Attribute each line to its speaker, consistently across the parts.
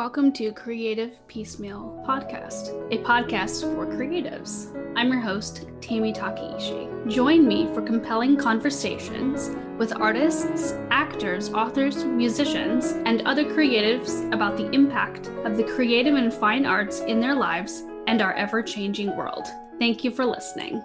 Speaker 1: Welcome to Creative Piecemeal Podcast, a podcast for creatives. I'm your host, Tammy Takeishi. Join me for compelling conversations with artists, actors, authors, musicians, and other creatives about the impact of the creative and fine arts in their lives and our ever-changing world. Thank you for listening.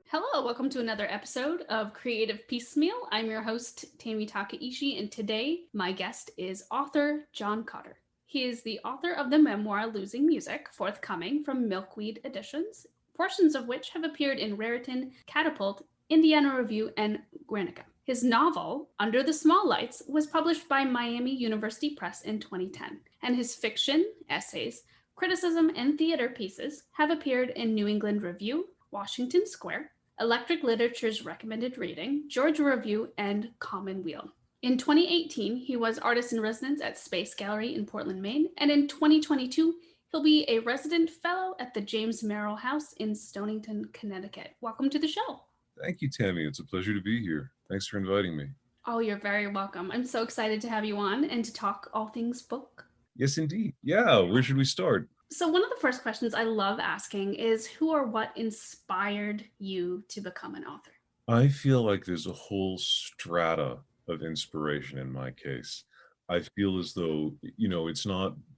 Speaker 1: Hello, welcome to another episode of Creative Piecemeal. I'm your host, Tammy Takeishi, and today my guest is author John Cotter. He is the author of the memoir Losing Music, forthcoming from Milkweed Editions, portions of which have appeared in Raritan, Catapult, Indiana Review, and Guernica. His novel, Under the Small Lights, was published by Miami University Press in 2010, and his fiction, essays, criticism, and theater pieces have appeared in New England Review, Washington Square, Electric Literature's Recommended Reading, Georgia Review, and Commonweal. In 2018, he was artist in residence at Space Gallery in Portland, Maine, and in 2022, he'll be a resident fellow at the James Merrill House in Stonington, Connecticut. Welcome to the show.
Speaker 2: Thank you, Tammy. It's a pleasure to be here. Thanks for inviting me.
Speaker 1: Oh, you're very welcome. I'm so excited to have you on and to talk all things book.
Speaker 2: Yes, indeed. Yeah, where should we start?
Speaker 1: So one of the first questions I love asking is who or what inspired you to become an author?
Speaker 2: I feel like there's a whole strata of inspiration in my case. I feel as though,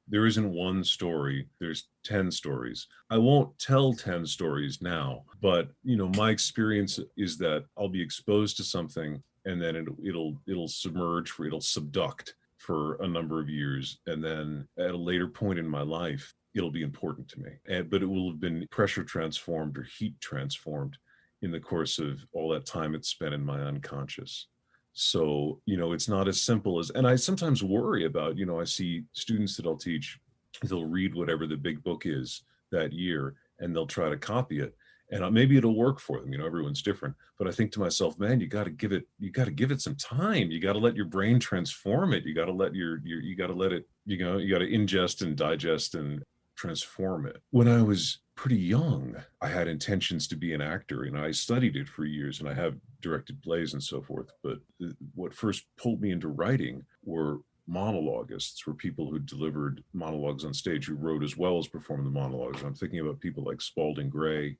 Speaker 2: there isn't one story, there's 10 stories. I won't tell 10 stories now, but, my experience is that I'll be exposed to something and then it'll submerge, or it'll subduct for a number of years. And then at a later point in my life, it'll be important to me. But it will have been pressure transformed or heat transformed in the course of all that time it's spent in my unconscious. So, it's not as simple as, and I sometimes worry about, I see students that I'll teach, they'll read whatever the big book is that year and they'll try to copy it. And maybe it'll work for them, everyone's different. But I think to myself, man, you got to give it some time. You got to let your brain transform it. You got to let you got to let it, you got to ingest and digest and transform it. When I was pretty young, I had intentions to be an actor, and I studied it for years, and I have directed plays and so forth. But what first pulled me into writing were monologuists, were people who delivered monologues on stage, who wrote as well as performed the monologues. I'm thinking about people like Spalding Gray,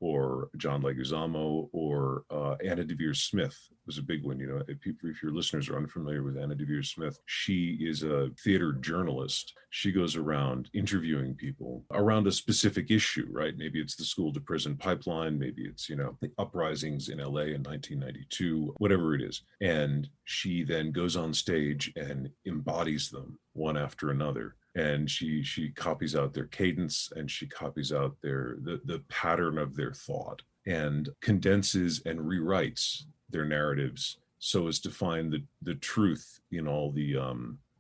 Speaker 2: or John Leguizamo, or Anna Devere Smith was a big one. If your listeners are unfamiliar with Anna Devere Smith, she is a theater journalist. She goes around interviewing people around a specific issue, right? Maybe it's the school to prison pipeline, maybe it's, the uprisings in LA in 1992, whatever it is. And she then goes on stage and embodies them one after another. And she copies out their cadence, and she copies out the pattern of their thought, and condenses and rewrites their narratives so as to find the truth in all the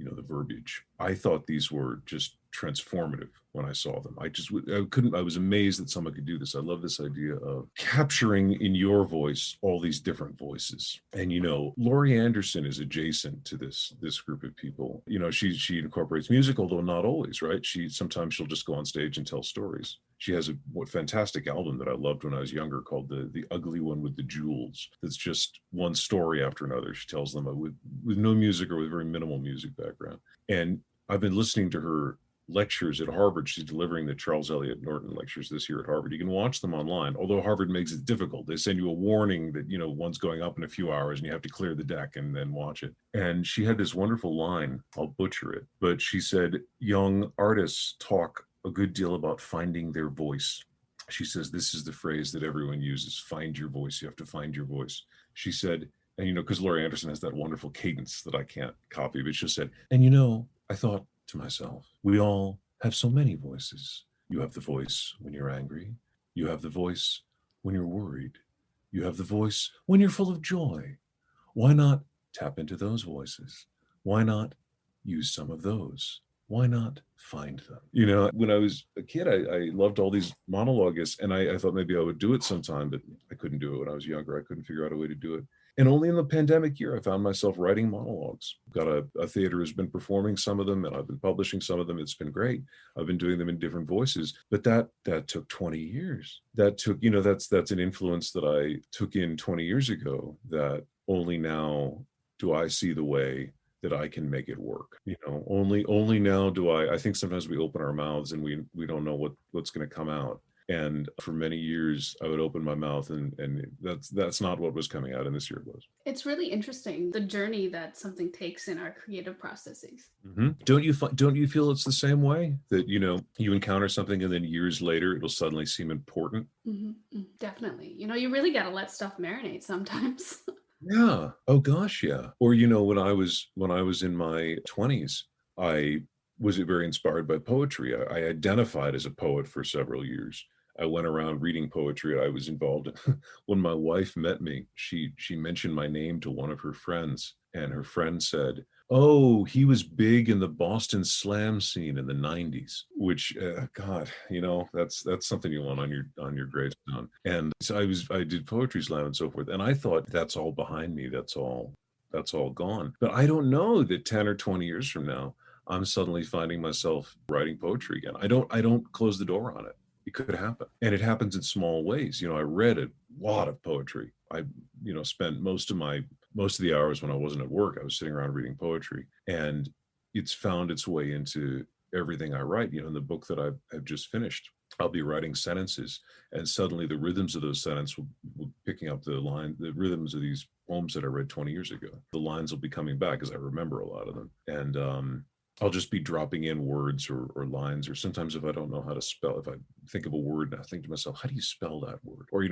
Speaker 2: the verbiage. I thought these were just transformative when I saw them. I was amazed that someone could do this. I love this idea of capturing in your voice all these different voices. And, Laurie Anderson is adjacent to this group of people. She incorporates music, although not always, right? Sometimes she'll just go on stage and tell stories. She has a fantastic album that I loved when I was younger called The Ugly One with the Jewels. That's just one story after another. She tells them with no music or with very minimal music background. And I've been listening to her lectures at Harvard. She's delivering the Charles Eliot Norton lectures this year at Harvard. You can watch them online, although Harvard makes it difficult. They send you a warning that, one's going up in a few hours and you have to clear the deck and then watch it. And she had this wonderful line, I'll butcher it, but she said, young artists talk a good deal about finding their voice. She says, this is the phrase that everyone uses, find your voice. You have to find your voice. She said, and because Laurie Anderson has that wonderful cadence that I can't copy, but she said, and I thought to myself, we all have so many voices. You have the voice when you're angry. You have the voice when you're worried. You have the voice when you're full of joy. Why not tap into those voices? Why not use some of those? Why not find them? When I was a kid, I loved all these monologuists, and I thought maybe I would do it sometime, but I couldn't do it when I was younger. I couldn't figure out a way to do it. And only in the pandemic year, I found myself writing monologues. Got a theater has been performing some of them, and I've been publishing some of them. It's been great. I've been doing them in different voices, but that took 20 years. That took, that's an influence that I took in 20 years ago, that only now do I see the way that I can make it work. Only now do I think sometimes we open our mouths and we don't know what's going to come out. And for many years, I would open my mouth and that's not what was coming out, and this year it was.
Speaker 1: It's really interesting, the journey that something takes in our creative processes.
Speaker 2: Mm-hmm. Don't you feel it's the same way, that you encounter something and then years later it'll suddenly seem important?
Speaker 1: Mm-hmm. Definitely. You really got to let stuff marinate sometimes.
Speaker 2: Yeah. Oh gosh, yeah. Or when I was in my 20s, I was very inspired by poetry. I identified as a poet for several years. I went around reading poetry. I was involved in, when my wife met me, she mentioned my name to one of her friends, and her friend said, "Oh, he was big in the Boston slam scene in the 90s," which God, that's something you want on your gravestone. And so I did poetry slam and so forth, and I thought, that's all behind me, that's all gone. But I don't know that 10 or 20 years from now I'm suddenly finding myself writing poetry again. I don't close the door on it. It could happen. And it happens in small ways. I read a lot of poetry. I, spent most of the hours when I wasn't at work, I was sitting around reading poetry, and it's found its way into everything I write. In the book that I've just finished, I'll be writing sentences, and suddenly the rhythms of those sentences will picking up the rhythms of these poems that I read 20 years ago. The lines will be coming back because I remember a lot of them. And, I'll just be dropping in words or lines, or sometimes if I don't know how to spell, if I think of a word and I think to myself, how do you spell that word? Or,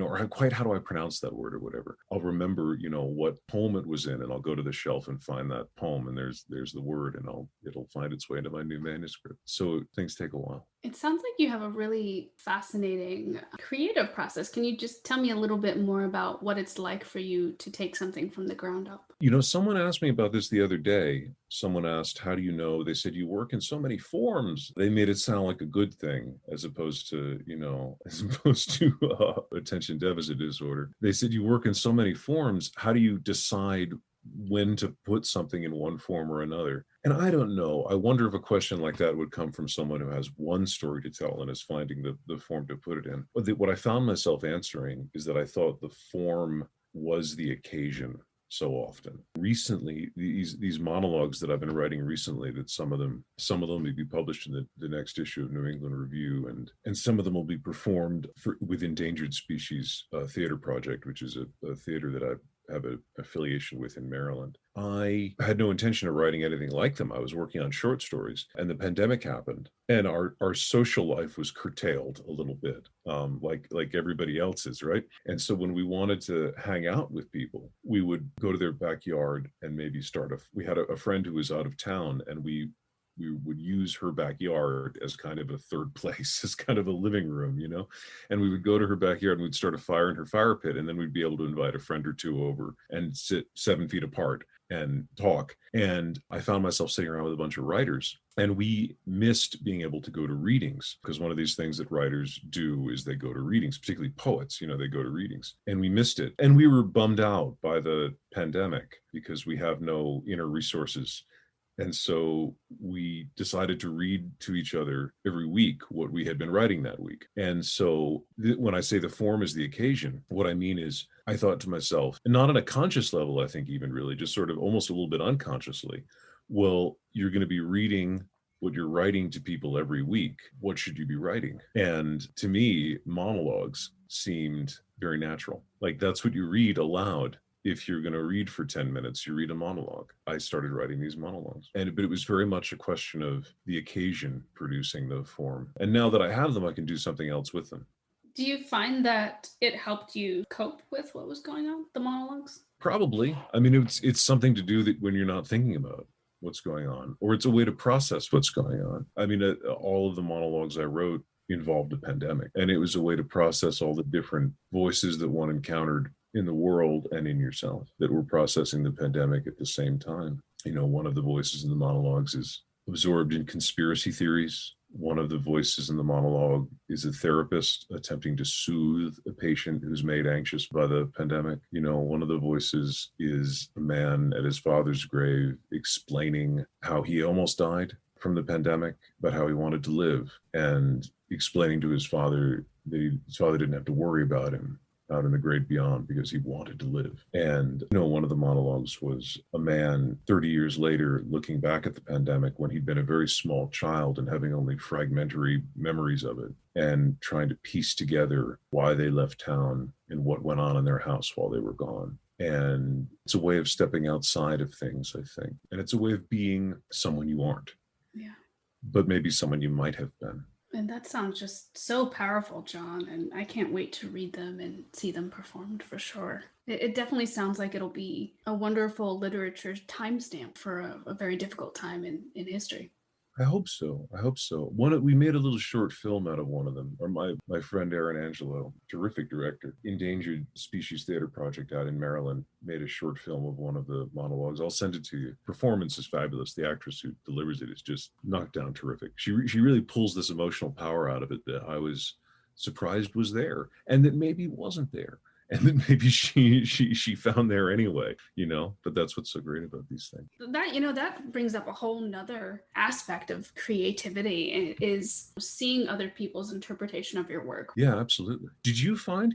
Speaker 2: how do I pronounce that word, or whatever. I'll remember, what poem it was in, and I'll go to the shelf and find that poem, and there's the word, and it'll find its way into my new manuscript. So things take a while.
Speaker 1: It sounds like you have a really fascinating creative process. Can you just tell me a little bit more about what it's like for you to take something from the ground up?
Speaker 2: Someone asked me about this the other day. Someone asked, how do you know? They said, you work in so many forms. They made it sound like a good thing, as opposed to attention deficit disorder. They said, you work in so many forms. How do you decide when to put something in one form or another? And I don't know. I wonder if a question like that would come from someone who has one story to tell and is finding the form to put it in. What I found myself answering is that I thought the form was the occasion so often. Recently, these monologues that I've been writing recently, that some of them may be published in the next issue of New England Review, and some of them will be performed with Endangered Species Theater Project, which is a theater that I have an affiliation with in Maryland. I had no intention of writing anything like them. I was working on short stories, and the pandemic happened, and our social life was curtailed a little bit, like everybody else's, right? And so when we wanted to hang out with people, we would go to their backyard and maybe we had a friend who was out of town, and we would use her backyard as kind of a third place, as kind of a living room, and we would go to her backyard and we'd start a fire in her fire pit, and then we'd be able to invite a friend or two over and sit 7 feet apart and talk. And I found myself sitting around with a bunch of writers, and we missed being able to go to readings, because one of these things that writers do is they go to readings, particularly poets, they go to readings, and we missed it. And we were bummed out by the pandemic because we have no inner resources. And so we decided to read to each other every week what we had been writing that week. And so when I say the form is the occasion, what I mean is I thought to myself, and not on a conscious level, I think even really, just sort of almost a little bit unconsciously, well, you're going to be reading what you're writing to people every week. What should you be writing? And to me, monologues seemed very natural. Like, that's what you read aloud. If you're going to read for 10 minutes, you read a monologue. I started writing these monologues, but it was very much a question of the occasion producing the form. And now that I have them, I can do something else with them.
Speaker 1: Do you find that it helped you cope with what was going on, the monologues?
Speaker 2: Probably. I mean, it's something to do that when you're not thinking about what's going on, or it's a way to process what's going on. I mean, all of the monologues I wrote involved a pandemic, and it was a way to process all the different voices that one encountered in the world and in yourself that were processing the pandemic at the same time. One of the voices in the monologues is absorbed in conspiracy theories, one of the voices in the monologue is a therapist attempting to soothe a patient who's made anxious by the pandemic. One of the voices is a man at his father's grave explaining how he almost died from the pandemic, but how he wanted to live, and explaining to his father that his father didn't have to worry about him out in the great beyond because he wanted to live. And, one of the monologues was a man 30 years later looking back at the pandemic when he'd been a very small child and having only fragmentary memories of it, and trying to piece together why they left town and what went on in their house while they were gone. And it's a way of stepping outside of things, I think. And it's a way of being someone you aren't.
Speaker 1: Yeah.
Speaker 2: But maybe someone you might have been.
Speaker 1: And that sounds just so powerful, John, and I can't wait to read them and see them performed for sure. It definitely sounds like it'll be a wonderful literature timestamp for a very difficult time in history.
Speaker 2: I hope so. We made a little short film out of one of them. Or my friend Aaron Angelo, terrific director, Endangered Species Theater Project out in Maryland, made a short film of one of the monologues. I'll send it to you. Performance is fabulous. The actress who delivers it is just knocked down terrific. She really pulls this emotional power out of it that I was surprised was there, and that maybe wasn't there. And then maybe she found there anyway, but that's what's so great about these things.
Speaker 1: That brings up a whole nother aspect of creativity, is seeing other people's interpretation of your work.
Speaker 2: Yeah, absolutely.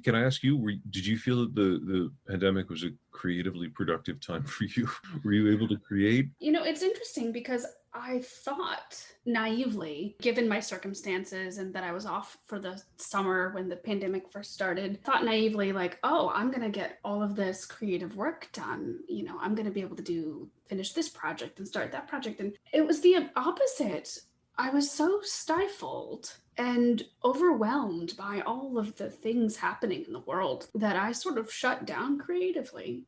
Speaker 2: Can I ask you, did you feel that the pandemic was a creatively productive time for you? Were you able to create?
Speaker 1: It's interesting because I thought naively, given my circumstances and that I was off for the summer when the pandemic first started, thought naively like, oh, I'm going to get all of this creative work done. I'm going to be able to finish this project and start that project. And it was the opposite. I was so stifled and overwhelmed by all of the things happening in the world that I sort of shut down creatively.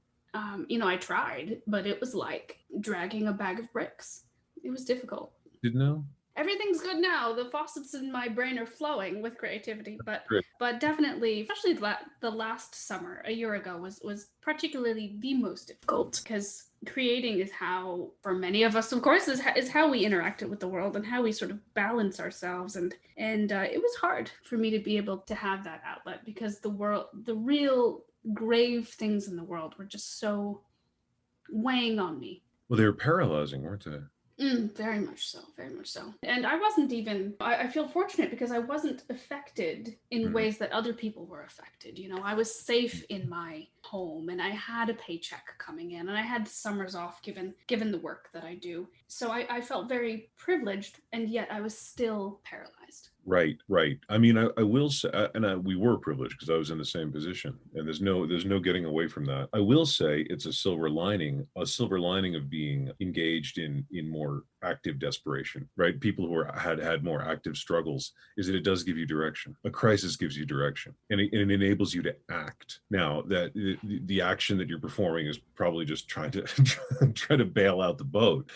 Speaker 1: I tried, but it was like dragging a bag of bricks. It was difficult.
Speaker 2: Didn't know.
Speaker 1: Everything's good now. The faucets in my brain are flowing with creativity, but definitely, especially the last summer, a year ago, was particularly the most difficult, because creating is how, for many of us, of course, is how we interacted with the world and how we sort of balance ourselves. And it was hard for me to be able to have that outlet, because the real grave things in the world were just so weighing on me.
Speaker 2: Well, they were paralyzing, weren't they?
Speaker 1: Very much so. And I wasn't even, I feel fortunate because I wasn't affected in ways that other people were affected. I was safe in my home, and I had a paycheck coming in, and I had summers off given the work that I do. So I felt very privileged, and yet I was still paralyzed.
Speaker 2: Right. I mean, I will say, we were privileged because I was in the same position, and there's no getting away from that. I will say it's a silver lining of being engaged in more active desperation, right? People who had more active struggles, is that it does give you direction. A crisis gives you direction, and it enables you to act. Now, that the action that you're performing is probably just trying to bail out the boat,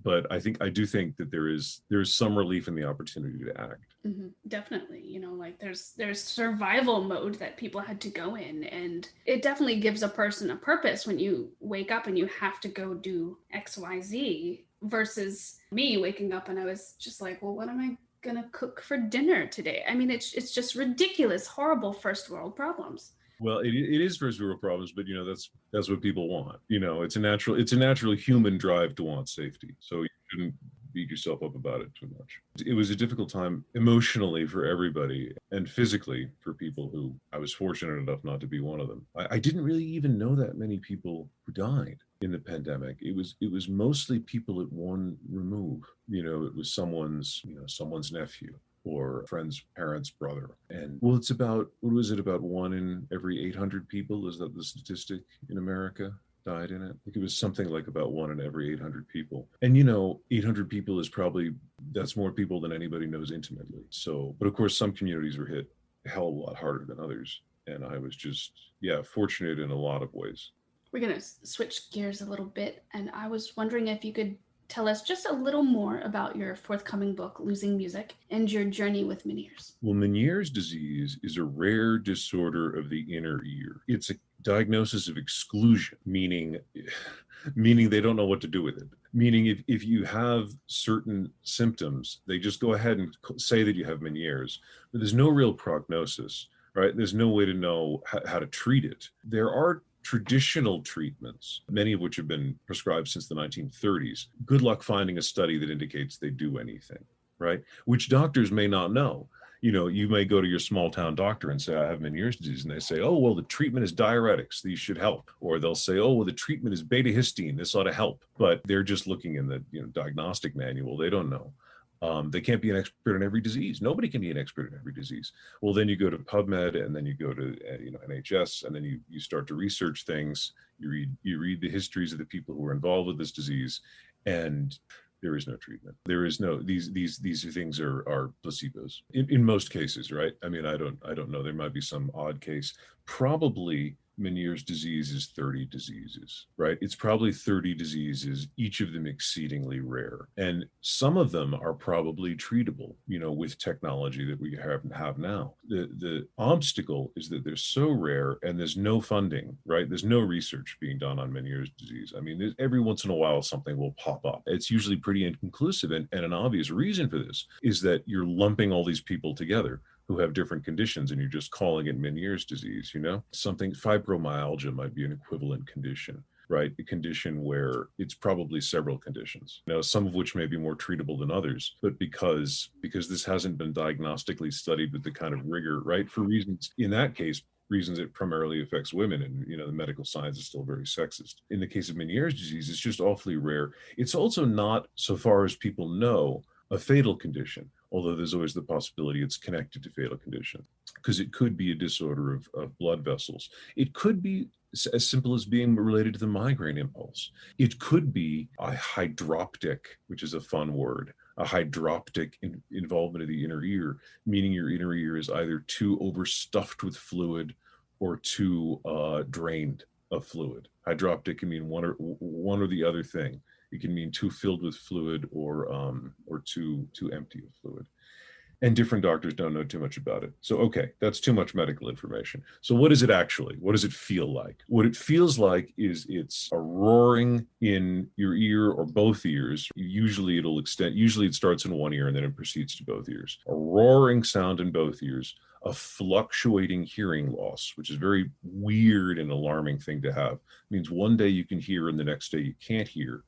Speaker 2: but I do think that there is some relief in the opportunity to act.
Speaker 1: Mm-hmm. Definitely. There's survival mode that people had to go in, and it definitely gives a person a purpose when you wake up and you have to go do XYZ, versus me waking up and I was just like, well, what am I gonna cook for dinner today? I mean, it's just ridiculous, horrible first world problems.
Speaker 2: Well, it is first world problems, but that's what people want. It's a natural human drive to want safety. So you shouldn't beat yourself up about it too much. It was a difficult time emotionally for everybody, and physically for people who, I was fortunate enough not to be one of them. I didn't really even know that many people who died in the pandemic. It was mostly people at one remove. It was someone's nephew or a friend's parents' brother. And well, it's about, what was it, about 1 in every 800 people? Is that the statistic in America? Died in it. I think it was something like about 1 in every 800 people. And 800 people that's more people than anybody knows intimately. So, but of course, some communities were hit a hell of a lot harder than others. And I was just, fortunate in a lot of ways.
Speaker 1: We're going to switch gears a little bit. And I was wondering if you could tell us just a little more about your forthcoming book, Losing Music, and your journey with Meniere's.
Speaker 2: Well, Meniere's disease is a rare disorder of the inner ear. It's a diagnosis of exclusion, meaning they don't know what to do with it. Meaning if you have certain symptoms, they just go ahead and say that you have Meniere's, but there's no real prognosis, right? There's no way to know how to treat it. There are traditional treatments, many of which have been prescribed since the 1930s. Good luck finding a study that indicates they do anything, right? Which doctors may not know. You may go to your small town doctor and say, I have Meniere's disease. And they say, oh, well, the treatment is diuretics. These should help. Or they'll say, oh, well, the treatment is beta histine. This ought to help. But they're just looking in the diagnostic manual. They don't know. They can't be an expert in every disease. Nobody can be an expert in every disease. Well, then you go to PubMed, and then you go to NHS, and then you start to research things. You read the histories of the people who are involved with this disease, and there is no treatment. There is no these things are placebos in most cases, right? I mean, I don't know. There might be some odd case. Probably Meniere's disease is 30 diseases, right? It's probably 30 diseases, each of them exceedingly rare. And some of them are probably treatable, with technology that we have now. The obstacle is that they're so rare and there's no funding, right? There's no research being done on Meniere's disease. I mean, every once in a while, something will pop up. It's usually pretty inconclusive. And an obvious reason for this is that you're lumping all these people together who have different conditions, and you're just calling it Meniere's disease, Something, fibromyalgia might be an equivalent condition, right? A condition where it's probably several conditions, some of which may be more treatable than others, but because this hasn't been diagnostically studied with the kind of rigor, right? For reasons, in that case, reasons it primarily affects women, and the medical science is still very sexist. In the case of Meniere's disease, it's just awfully rare. It's also not, so far as people know, a fatal condition, although there's always the possibility it's connected to fatal condition, because it could be a disorder of blood vessels. It could be as simple as being related to the migraine impulse. It could be a hydroptic, which is a fun word, a hydroptic involvement of the inner ear, meaning your inner ear is either too overstuffed with fluid or too drained of fluid. Hydroptic can mean one or the other thing. It can mean too filled with fluid or too empty of fluid. And different doctors don't know too much about it. So, okay, that's too much medical information. So what is it actually? What does it feel like? What it feels like is it's a roaring in your ear or both ears. Usually it starts in one ear and then it proceeds to both ears. A roaring sound in both ears, a fluctuating hearing loss, which is a very weird and alarming thing to have. It means one day you can hear and the next day you can't hear.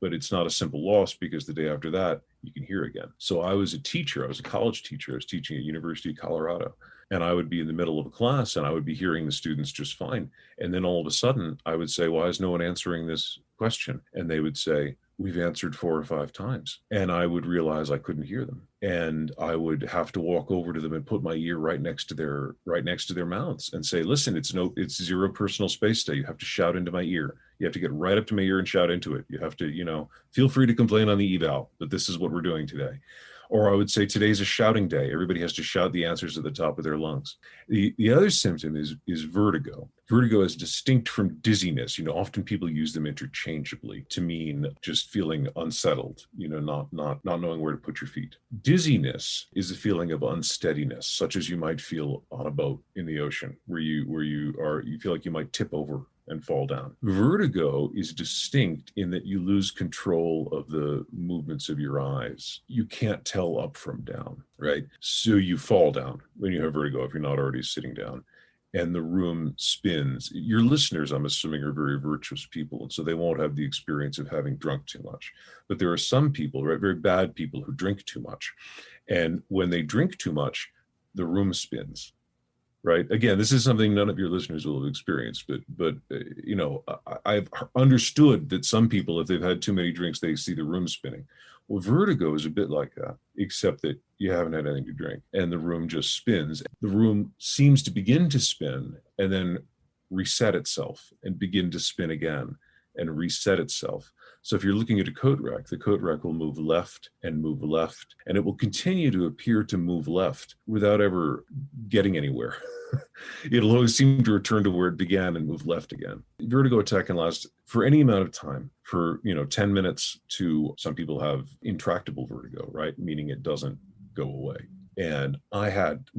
Speaker 2: But it's not a simple loss, because the day after that, you can hear again. So I was a teacher. I was a college teacher. I was teaching at University of Colorado. And I would be in the middle of a class and I would be hearing the students just fine. And then all of a sudden, I would say, why is no one answering this question? And they would say, we've answered 4 or 5 times. And I would realize I couldn't hear them. And I would have to walk over to them and put my ear right next to their mouths and say, listen, it's zero personal space today. You have to shout into my ear. You have to get right up to my ear and shout into it. You have to, feel free to complain on the eval, but this is what we're doing today. Or I would say, today's a shouting day. Everybody has to shout the answers at the top of their lungs. The other symptom is vertigo. Vertigo is distinct from dizziness. Often people use them interchangeably to mean just feeling unsettled, not knowing where to put your feet. Dizziness is a feeling of unsteadiness, such as you might feel on a boat in the ocean, where you feel like you might tip over and fall down. Vertigo is distinct in that you lose control of the movements of your eyes. You can't tell up from down, right? So you fall down when you have vertigo, if you're not already sitting down, and the room spins. Your listeners, I'm assuming, are very virtuous people, and so they won't have the experience of having drunk too much. But there are some people, right, very bad people, who drink too much. And when they drink too much, the room spins. Right. Again, this is something none of your listeners will have experienced, but I've understood that some people, if they've had too many drinks, they see the room spinning. Well, vertigo is a bit like that, except that you haven't had anything to drink and the room just spins. The room seems to begin to spin and then reset itself and begin to spin again and reset itself. So if you're looking at a coat rack, the coat rack will move left, and it will continue to appear to move left without ever getting anywhere. It'll always seem to return to where it began and move left again. Vertigo attack can last for any amount of time, for 10 minutes to, some people have intractable vertigo, right? Meaning it doesn't go away. And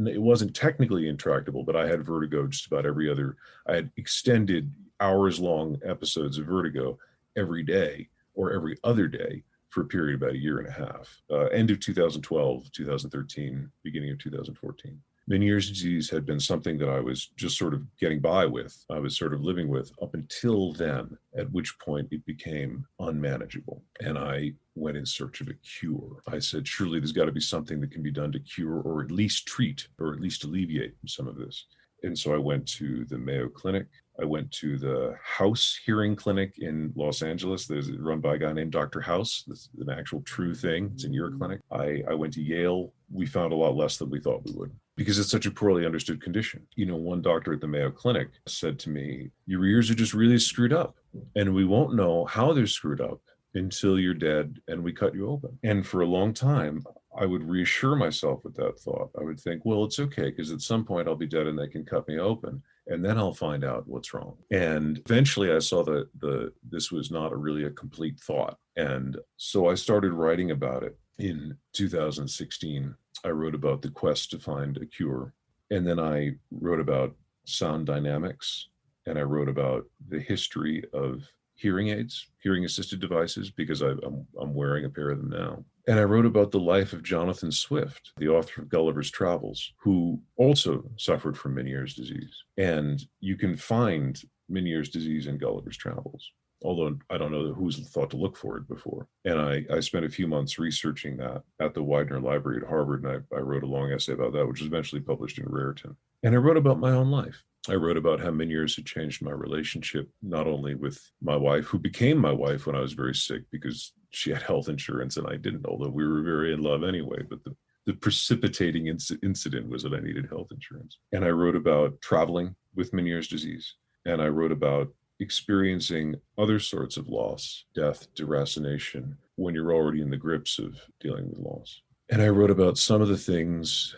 Speaker 2: it wasn't technically intractable, but I had vertigo just about I had extended hours-long episodes of vertigo every day or every other day for a period of about a year and a half. End of 2012, 2013, beginning of 2014. Meniere's disease had been something that I was just sort of getting by with. I was sort of living with up until then, at which point it became unmanageable. And I went in search of a cure. I said, surely there's got to be something that can be done to cure or at least treat or at least alleviate some of this. And so I went to the Mayo Clinic. I went to the House Hearing Clinic in Los Angeles. There's run by a guy named Dr. House. This is an actual true thing. It's an ear clinic. I went to Yale. We found a lot less than we thought we would because it's such a poorly understood condition. One doctor at the Mayo Clinic said to me, your ears are just really screwed up, and we won't know how they're screwed up until you're dead and we cut you open. And for a long time, I would reassure myself with that thought. I would think, well, it's okay, because at some point I'll be dead and they can cut me open, and then I'll find out what's wrong. And eventually I saw that this was not really a complete thought. And so I started writing about it in 2016. I wrote about the quest to find a cure. And then I wrote about sound dynamics, and I wrote about the history of hearing aids, hearing assisted devices, because I'm wearing a pair of them now. And I wrote about the life of Jonathan Swift, the author of Gulliver's Travels, who also suffered from Meniere's disease. And you can find Meniere's disease in Gulliver's Travels, although I don't know who's thought to look for it before. And I spent a few months researching that at the Widener Library at Harvard, and I wrote a long essay about that, which was eventually published in Raritan. And I wrote about my own life. I wrote about how Meniere's had changed my relationship, not only with my wife, who became my wife when I was very sick because she had health insurance and I didn't, although we were very in love anyway. But the precipitating incident was that I needed health insurance. And I wrote about traveling with Meniere's disease. And I wrote about experiencing other sorts of loss, death, deracination, when you're already in the grips of dealing with loss. And I wrote about some of the things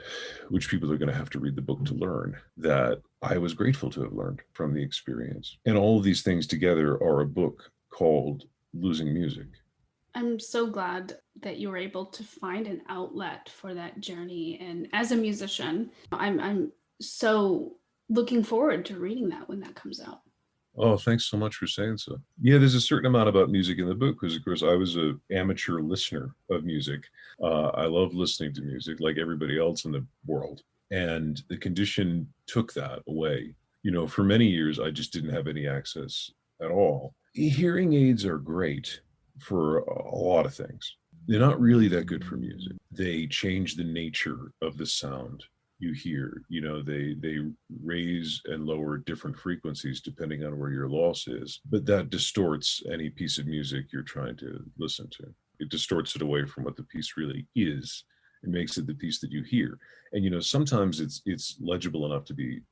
Speaker 2: which people are going to have to read the book to learn, that I was grateful to have learned from the experience. And all of these things together are a book called Losing Music.
Speaker 1: I'm so glad that you were able to find an outlet for that journey. And as a musician, I'm so looking forward to reading that when that comes out.
Speaker 2: Oh, thanks so much for saying so. Yeah, there's a certain amount about music in the book because, of course, I was an amateur listener of music. I love listening to music like everybody else in the world. And the condition took that away. For many years, I just didn't have any access at all. Hearing aids are great for a lot of things. They're not really that good for music. They change the nature of the sound you hear. They raise and lower different frequencies depending on where your loss is, but that distorts any piece of music you're trying to listen to. It distorts it away from what the piece really is. It makes it the piece that you hear. And sometimes it's legible enough to be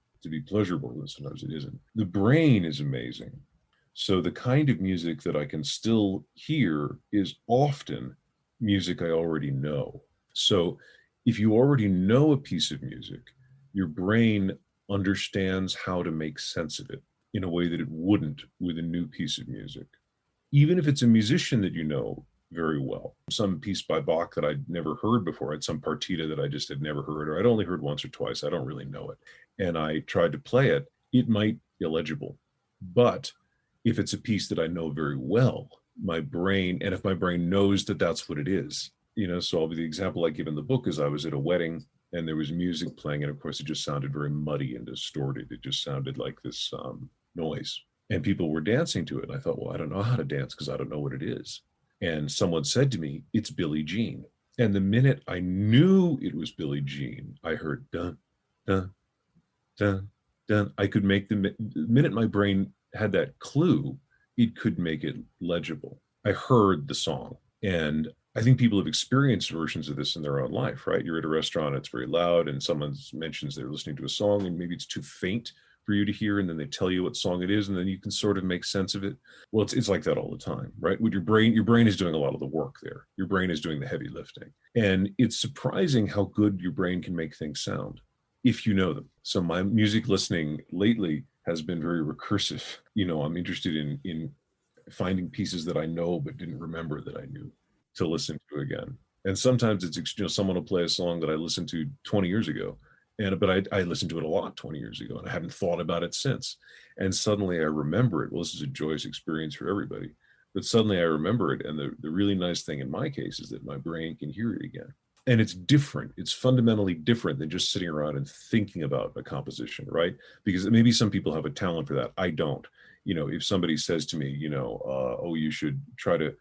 Speaker 2: pleasurable, and sometimes it isn't. The brain is amazing. So the kind of music that I can still hear is often music I already know. So if you already know a piece of music, your brain understands how to make sense of it in a way that it wouldn't with a new piece of music. Even if it's a musician that you know very well, some piece by Bach that I'd never heard before, I had some partita that I just had never heard, or I'd only heard once or twice, I don't really know it, and I tried to play it, it might be illegible. But if it's a piece that I know very well, my brain, and if my brain knows that that's what it is, so the example I give in the book is I was at a wedding and there was music playing, and of course it just sounded very muddy and distorted. It just sounded like this noise, and people were dancing to it. And I thought, well, I don't know how to dance because I don't know what it is. And someone said to me, it's Billie Jean. And the minute I knew it was Billie Jean, I heard dun, dun, dun, dun. I could make the minute my brain had that clue, it could make it legible. I heard the song. And I think people have experienced versions of this in their own life, right? You're at a restaurant, it's very loud, and someone mentions they're listening to a song, and maybe it's too faint for you to hear, and then they tell you what song it is, and then you can sort of make sense of it. Well, it's like that all the time, right? With your brain is doing a lot of the work there. Your brain is doing the heavy lifting. And it's surprising how good your brain can make things sound if you know them. So my music listening lately has been very recursive. I'm interested in finding pieces that I know but didn't remember that I knew to listen to again. And sometimes it's, someone will play a song that I listened to 20 years ago, but I listened to it a lot 20 years ago, and I haven't thought about it since. And suddenly I remember it. Well, this is a joyous experience for everybody, but suddenly I remember it. And the really nice thing in my case is that my brain can hear it again. And it's different. It's fundamentally different than just sitting around and thinking about a composition, right? Because maybe some people have a talent for that. I don't. If somebody says to me, you should try to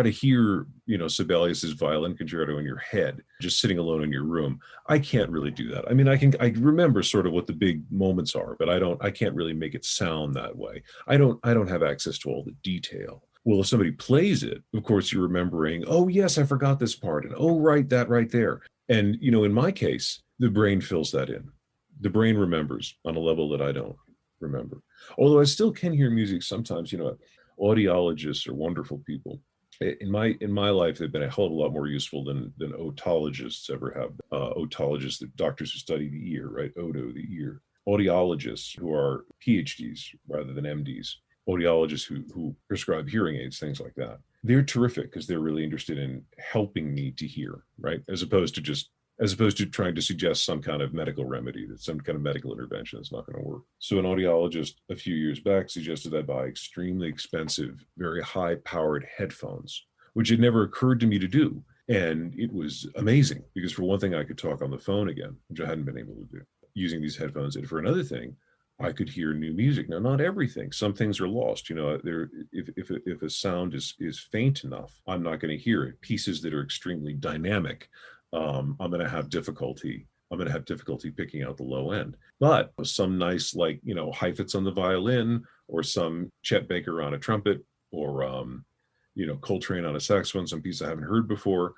Speaker 2: hear, Sibelius's violin concerto in your head, just sitting alone in your room. I can't really do that. I mean, I remember sort of what the big moments are, but I can't really make it sound that way. I don't have access to all the detail. Well, if somebody plays it, of course, you're remembering, oh, yes, I forgot this part. And oh, right, that right there. And, in my case, the brain fills that in. The brain remembers on a level that I don't remember. Although I still can hear music sometimes, audiologists are wonderful people. In my life, they've been a hell of a lot more useful than otologists ever have. Otologists, the doctors who study the ear, right? Oto, the ear. Audiologists who are PhDs rather than MDs. Audiologists who prescribe hearing aids, things like that. They're terrific because they're really interested in helping me to hear, right? As opposed to trying to suggest some kind of medical remedy, that some kind of medical intervention that's not going to work. So an audiologist a few years back suggested I buy extremely expensive, very high-powered headphones, which had never occurred to me to do. And it was amazing because for one thing, I could talk on the phone again, which I hadn't been able to do using these headphones. And for another thing, I could hear new music. Now, not everything. Some things are lost. If a sound is faint enough, I'm not going to hear it. Pieces that are extremely dynamic, I'm going to have difficulty picking out the low end. But some nice, Heifetz on the violin, or some Chet Baker on a trumpet, or Coltrane on a saxophone, some piece I haven't heard before,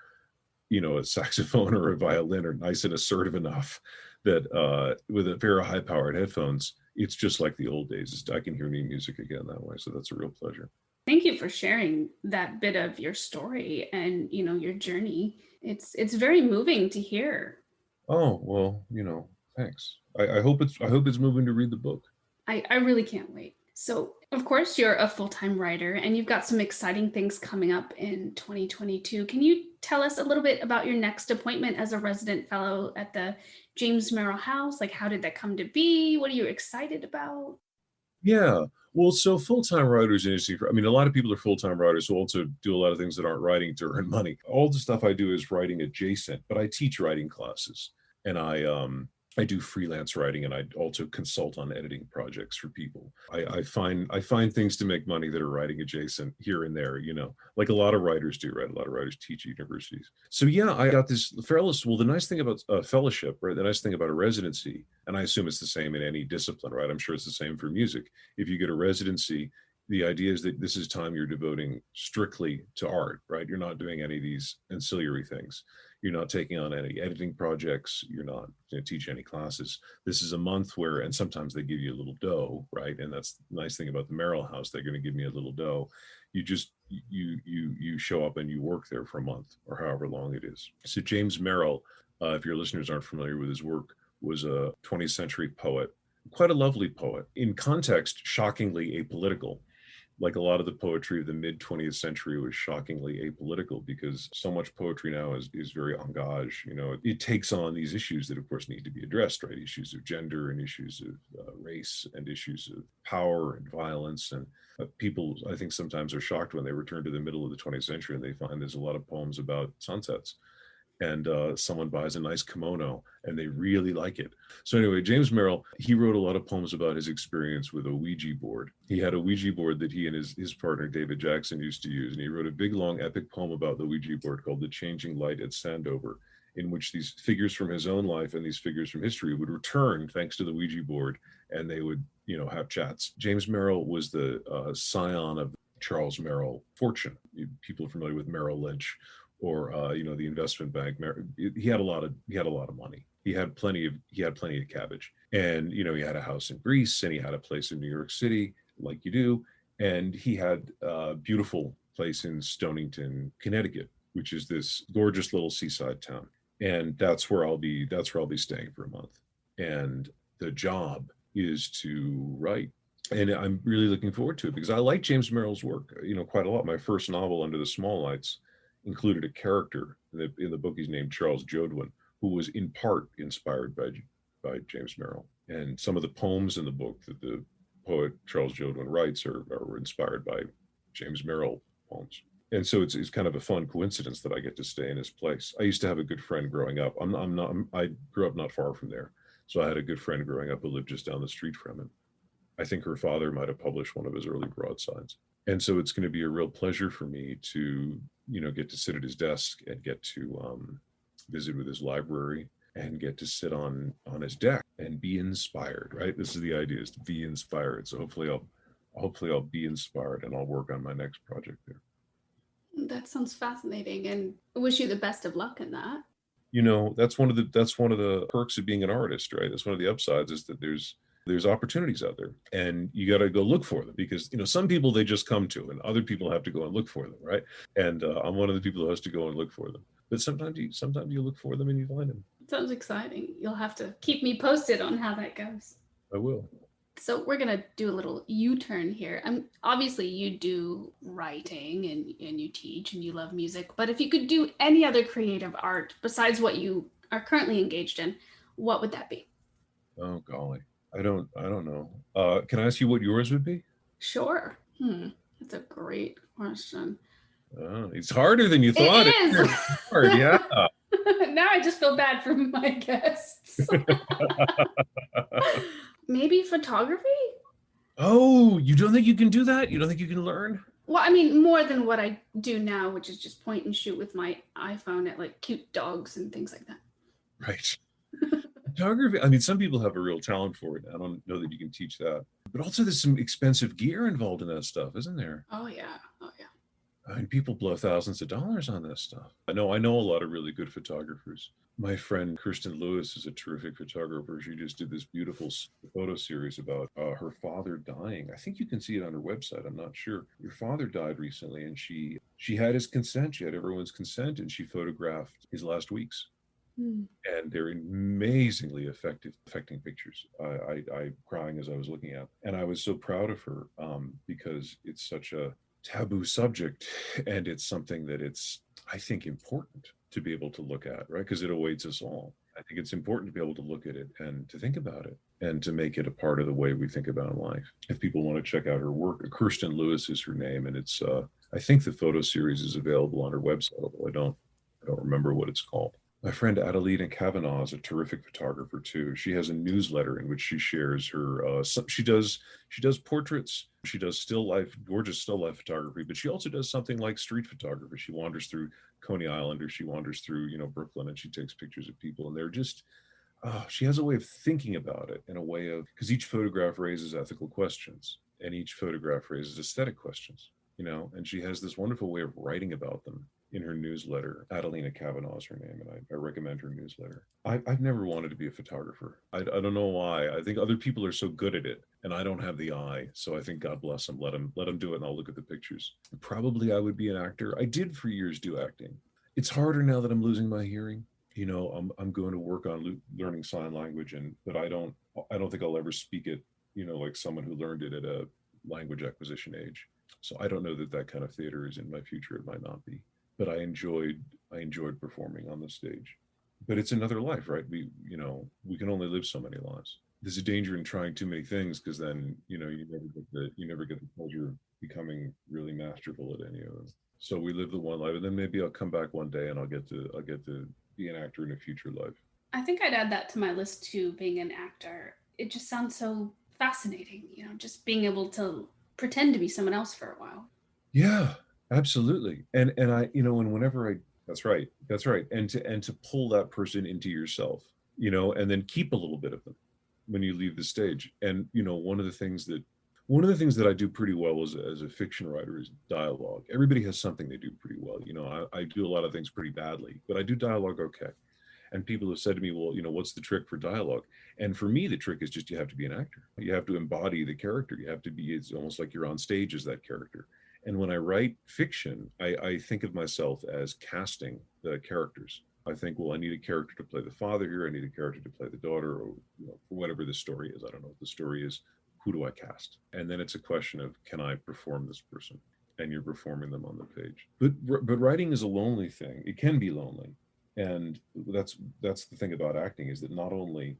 Speaker 2: a saxophone or a violin are nice and assertive enough that with a pair of high-powered headphones, it's just like the old days. I can hear new music again that way. So that's a real pleasure.
Speaker 1: Thank you for sharing that bit of your story and, your journey. It's very moving to hear.
Speaker 2: Oh, well, thanks. I hope it's moving to read the book.
Speaker 1: I really can't wait. So, of course, you're a full-time writer and you've got some exciting things coming up in 2022. Can you tell us a little bit about your next appointment as a resident fellow at the James Merrill House? Like, how did that come to be? What are you excited about?
Speaker 2: Yeah. Well, so full-time writers in industry, a lot of people are full-time writers who also do a lot of things that aren't writing to earn money. All the stuff I do is writing adjacent, but I teach writing classes, and I do freelance writing, and I also consult on editing projects for people. I find things to make money that are writing adjacent here and there, like a lot of writers do, right? A lot of writers teach at universities. So yeah, I got this fellowship. Well, the nice thing about a fellowship, right? The nice thing about a residency, and I assume it's the same in any discipline, right? I'm sure it's the same for music. If you get a residency, the idea is that this is time you're devoting strictly to art, right? You're not doing any of these ancillary things. You're not taking on any editing projects. You're not going to teach any classes. This is a month where, and sometimes they give you a little dough, right? And that's the nice thing about the Merrill House. They're going to give me a little dough. You just, you show up and you work there for a month or however long it is. So James Merrill, if your listeners aren't familiar with his work, was a 20th century poet, quite a lovely poet. In context, shockingly apolitical. Like a lot of the poetry of the mid 20th century was shockingly apolitical, because so much poetry now is very engaged. It takes on these issues that, of course, need to be addressed, right? Issues of gender and issues of race and issues of power and violence. And people, I think, sometimes are shocked when they return to the middle of the 20th century and they find there's a lot of poems about sunsets. And someone buys a nice kimono and they really like it. So anyway, James Merrill, he wrote a lot of poems about his experience with a Ouija board. He had a Ouija board that he and his partner, David Jackson, used to use. And he wrote a big, long, epic poem about the Ouija board called The Changing Light at Sandover, in which these figures from his own life and these figures from history would return thanks to the Ouija board, and they would, have chats. James Merrill was the scion of Charles Merrill fortune. People are familiar with Merrill Lynch, or the investment bank. He had a lot of money. He had plenty of cabbage, and he had a house in Greece, and he had a place in New York City, like you do, and he had a beautiful place in Stonington, Connecticut, which is this gorgeous little seaside town, and that's where I'll be staying for a month. And the job is to write, and I'm really looking forward to it because I like James Merrill's work, quite a lot. My first novel, Under the Small Lights, included a character in the book. He's named Charles Jodwin, who was in part inspired by James Merrill. And some of the poems in the book that the poet Charles Jodwin writes are inspired by James Merrill poems. And so it's kind of a fun coincidence that I get to stay in his place. I used to have a good friend growing up. I grew up not far from there. So I had a good friend growing up who lived just down the street from him. I think her father might have published one of his early broadsides. And so it's going to be a real pleasure for me to, get to sit at his desk and get to visit with his library and get to sit on his deck and be inspired, right? This is the idea, is to be inspired. So hopefully I'll be inspired and I'll work on my next project there.
Speaker 1: That sounds fascinating, and I wish you the best of luck in that.
Speaker 2: That's one of the perks of being an artist, right? That's one of the upsides, is that there's opportunities out there, and you got to go look for them, because some people they just come to, and other people have to go and look for them, right? And I'm one of the people who has to go and look for them. But sometimes you look for them and you find them.
Speaker 1: Sounds exciting. You'll have to keep me posted on how that goes.
Speaker 2: I will.
Speaker 1: So we're gonna do a little U-turn here. Obviously you do writing and you teach and you love music, but if you could do any other creative art besides what you are currently engaged in, what would that be?
Speaker 2: Oh golly, I don't know. Can I ask you what yours would be?
Speaker 1: Sure. That's a great question.
Speaker 2: It's harder than you thought.
Speaker 1: It is.
Speaker 2: It's hard, yeah.
Speaker 1: Now I just feel bad for my guests. Maybe photography?
Speaker 2: Oh, you don't think you can do that? You don't think you can learn?
Speaker 1: Well, more than what I do now, which is just point and shoot with my iPhone at like cute dogs and things like that.
Speaker 2: Right. Photography, some people have a real talent for it. I don't know that you can teach that. But also there's some expensive gear involved in that stuff, isn't there?
Speaker 1: Oh, yeah.
Speaker 2: People blow thousands of dollars on this stuff. I know a lot of really good photographers. My friend Kirsten Lewis is a terrific photographer. She just did this beautiful photo series about her father dying. I think you can see it on her website. I'm not sure. Her father died recently, and she had his consent. She had everyone's consent, and she photographed his last weeks. And they're amazingly affecting pictures. I crying as I was looking at, and I was so proud of her because it's such a taboo subject, and it's something that it's, I think, important to be able to look at, right? Because it awaits us all. I think it's important to be able to look at it and to think about it and to make it a part of the way we think about life. If people want to check out her work, Kirsten Lewis is her name, and it's I think the photo series is available on her website, although I don't remember what it's called. My friend Adelina Kavanaugh is a terrific photographer too. She has a newsletter in which she shares her. She does portraits. She does still life, gorgeous still life photography, but she also does something like street photography. She wanders through Coney Island, or she wanders through Brooklyn, and she takes pictures of people, and they're just. She has a way of thinking about it, in a way of, because each photograph raises ethical questions, and each photograph raises aesthetic questions. And she has this wonderful way of writing about them in her newsletter. Adelina Kavanaugh is her name, and I recommend her newsletter. I've never wanted to be a photographer. I don't know why. I think other people are so good at it, and I don't have the eye. So I think God bless them. Let them do it, and I'll look at the pictures. Probably I would be an actor. I did for years do acting. It's harder now that I'm losing my hearing. I'm going to work on learning sign language, but I don't think I'll ever speak it, like someone who learned it at a language acquisition age. So I don't know that kind of theater is in my future. It might not be. But I enjoyed performing on the stage. But it's another life, right? We can only live so many lives. There's a danger in trying too many things, because then you never get the pleasure of becoming really masterful at any of them. So we live the one life, and then maybe I'll come back one day and I'll get to be an actor in a future life.
Speaker 1: I think I'd add that to my list too, being an actor. It just sounds so fascinating, just being able to pretend to be someone else for a while.
Speaker 2: Yeah. Absolutely. And I, and whenever that's right. And to pull that person into yourself, and then keep a little bit of them when you leave the stage. And, one of the things that One of the things that I do pretty well as a fiction writer is dialogue. Everybody has something they do pretty well. I do a lot of things pretty badly, but I do dialogue okay. And people have said to me, well, what's the trick for dialogue? And for me, the trick is just you have to be an actor. You have to embody the character. You have to be, it's almost like you're on stage as that character. And when I write fiction, I think of myself as casting the characters. I think, well, I need a character to play the father here. I need a character to play the daughter, or for whatever the story is. I don't know what the story is. Who do I cast? And then it's a question of, can I perform this person? And you're performing them on the page. But writing is a lonely thing. It can be lonely. And that's the thing about acting, is that not only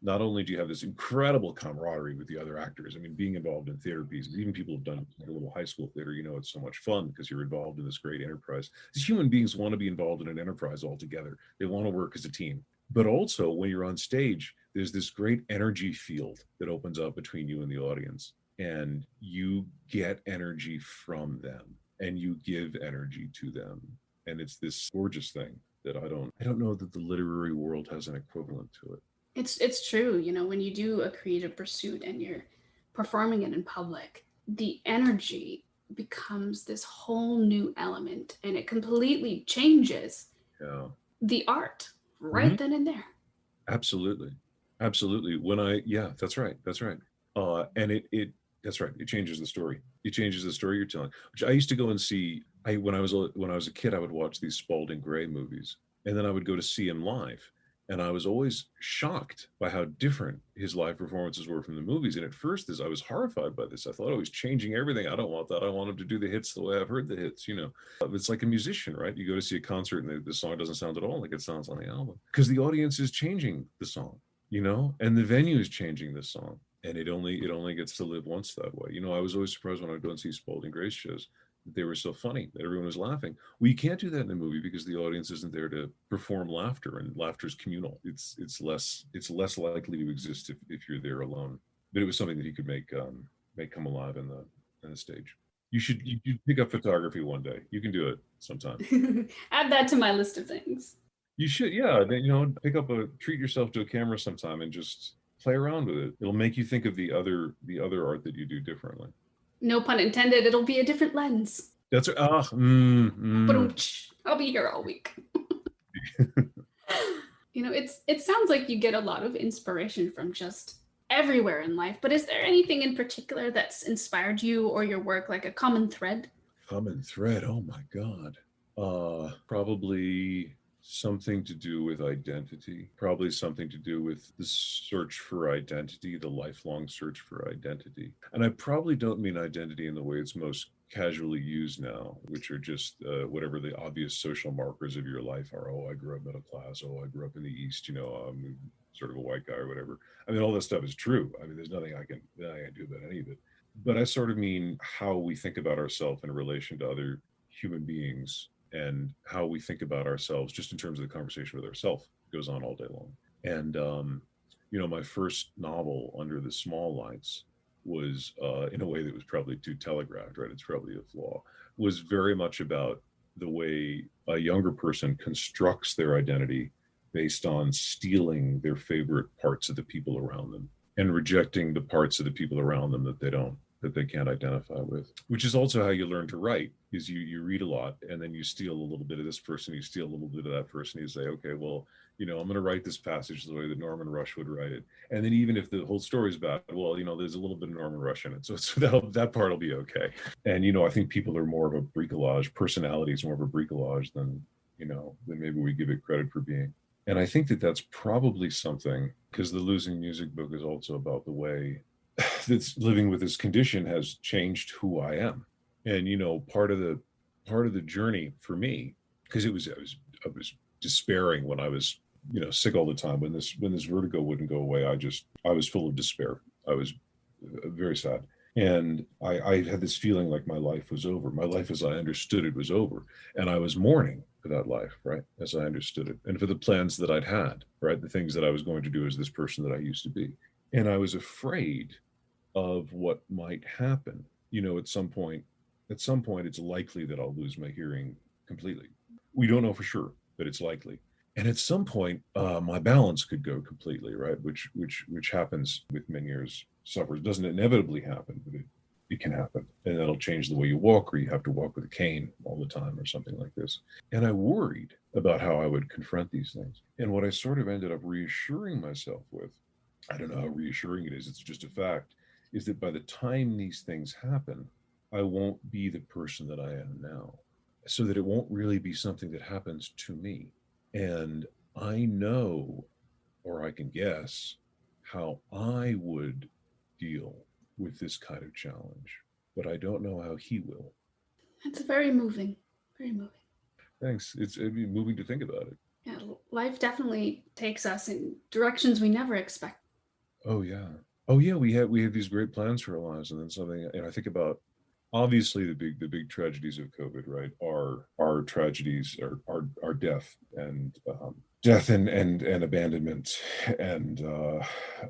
Speaker 2: do you have this incredible camaraderie with the other actors. I mean, being involved in theater pieces, even people who've done a little high school theater, it's so much fun because you're involved in this great enterprise. These human beings want to be involved in an enterprise altogether. They want to work as a team. But also, when you're on stage, there's this great energy field that opens up between you and the audience, and you get energy from them, and you give energy to them, and it's this gorgeous thing that I don't know that the literary world has an equivalent to it.
Speaker 1: It's true, when you do a creative pursuit and you're performing it in public, the energy becomes this whole new element, and it completely changes the art right then and there.
Speaker 2: Absolutely. That's right. And that's right. It changes the story. It changes the story you're telling. Which I used to go and see. When I was a kid, I would watch these Spalding Gray movies, and then I would go to see him live. And I was always shocked by how different his live performances were from the movies. And at first, I was horrified by this. I thought, he's changing everything. I don't want that. I want him to do the hits the way I've heard the hits. It's like a musician, right? You go to see a concert and the song doesn't sound at all like it sounds on the album, because the audience is changing the song, and the venue is changing the song. And it only gets to live once that way. I was always surprised when I would go and see Spalding Gray's shows, that they were so funny, that everyone was laughing. Well, you can't do that in a movie because the audience isn't there to perform laughter, and laughter is communal. It's less likely to exist if you're there alone. But it was something that he could make come alive in the stage. You should pick up photography one day. You can do it sometime.
Speaker 1: Add that to my list of things.
Speaker 2: You should, treat yourself to a camera sometime and just play around with it. It'll make you think of the other art that you do differently.
Speaker 1: No pun intended. It'll be a different lens.
Speaker 2: That's
Speaker 1: But I'll be here all week. It sounds like you get a lot of inspiration from just everywhere in life. But is there anything in particular that's inspired you or your work, like a common thread?
Speaker 2: Common thread? Oh my God. Probably something to do with identity, probably something to do with the search for identity, the lifelong search for identity. And I probably don't mean identity in the way it's most casually used now, which are just whatever the obvious social markers of your life are. I grew up middle class. I grew up in the East, I'm sort of a white guy or whatever. I mean, all that stuff is true. I mean, there's nothing I can do about any of it. But I sort of mean how we think about ourselves in relation to other human beings, and how we think about ourselves just in terms of the conversation with ourselves goes on all day long. And, my first novel, Under the Small Lights, was in a way that was probably too telegraphed, right? It's probably a flaw, was very much about the way a younger person constructs their identity based on stealing their favorite parts of the people around them and rejecting the parts of the people around them that they can't identify with, which is also how you learn to write. Is you read a lot, and then you steal a little bit of this person, you steal a little bit of that person, you say, okay, well, I'm going to write this passage the way that Norman Rush would write it. And then even if the whole story's bad, well, there's a little bit of Norman Rush in it. So that part will be okay. And, I think people are more of a bricolage, personality is more of a bricolage than maybe we give it credit for being. And I think that that's probably something, because the Losing Music book is also about the way that's living with this condition has changed who I am. And, part of the journey for me, because I was despairing when I was, sick all the time. When this vertigo wouldn't go away, I was full of despair. I was very sad. And I had this feeling like my life was over. My life as I understood it was over. And I was mourning for that life, right, as I understood it. And for the plans that I'd had, right, the things that I was going to do as this person that I used to be. And I was afraid of what might happen. At some point, it's likely that I'll lose my hearing completely. We don't know for sure, but it's likely. And at some point, my balance could go completely, right? Which happens with Meniere's sufferers. It doesn't inevitably happen, but it can happen. And that'll change the way you walk, or you have to walk with a cane all the time or something like this. And I worried about how I would confront these things. And what I sort of ended up reassuring myself with, I don't know how reassuring it is, it's just a fact, is that by the time these things happen, I won't be the person that I am now. So that it won't really be something that happens to me. And I know, or I can guess, how I would deal with this kind of challenge, but I don't know how he will.
Speaker 1: It's very moving, very moving.
Speaker 2: Thanks. It'd be moving to think about it.
Speaker 1: Yeah, life definitely takes us in directions we never expect.
Speaker 2: Oh yeah. Oh yeah. We have these great plans for our lives, and then something. And I think about, obviously the big tragedies of COVID, right? Are tragedies, are death and abandonment, and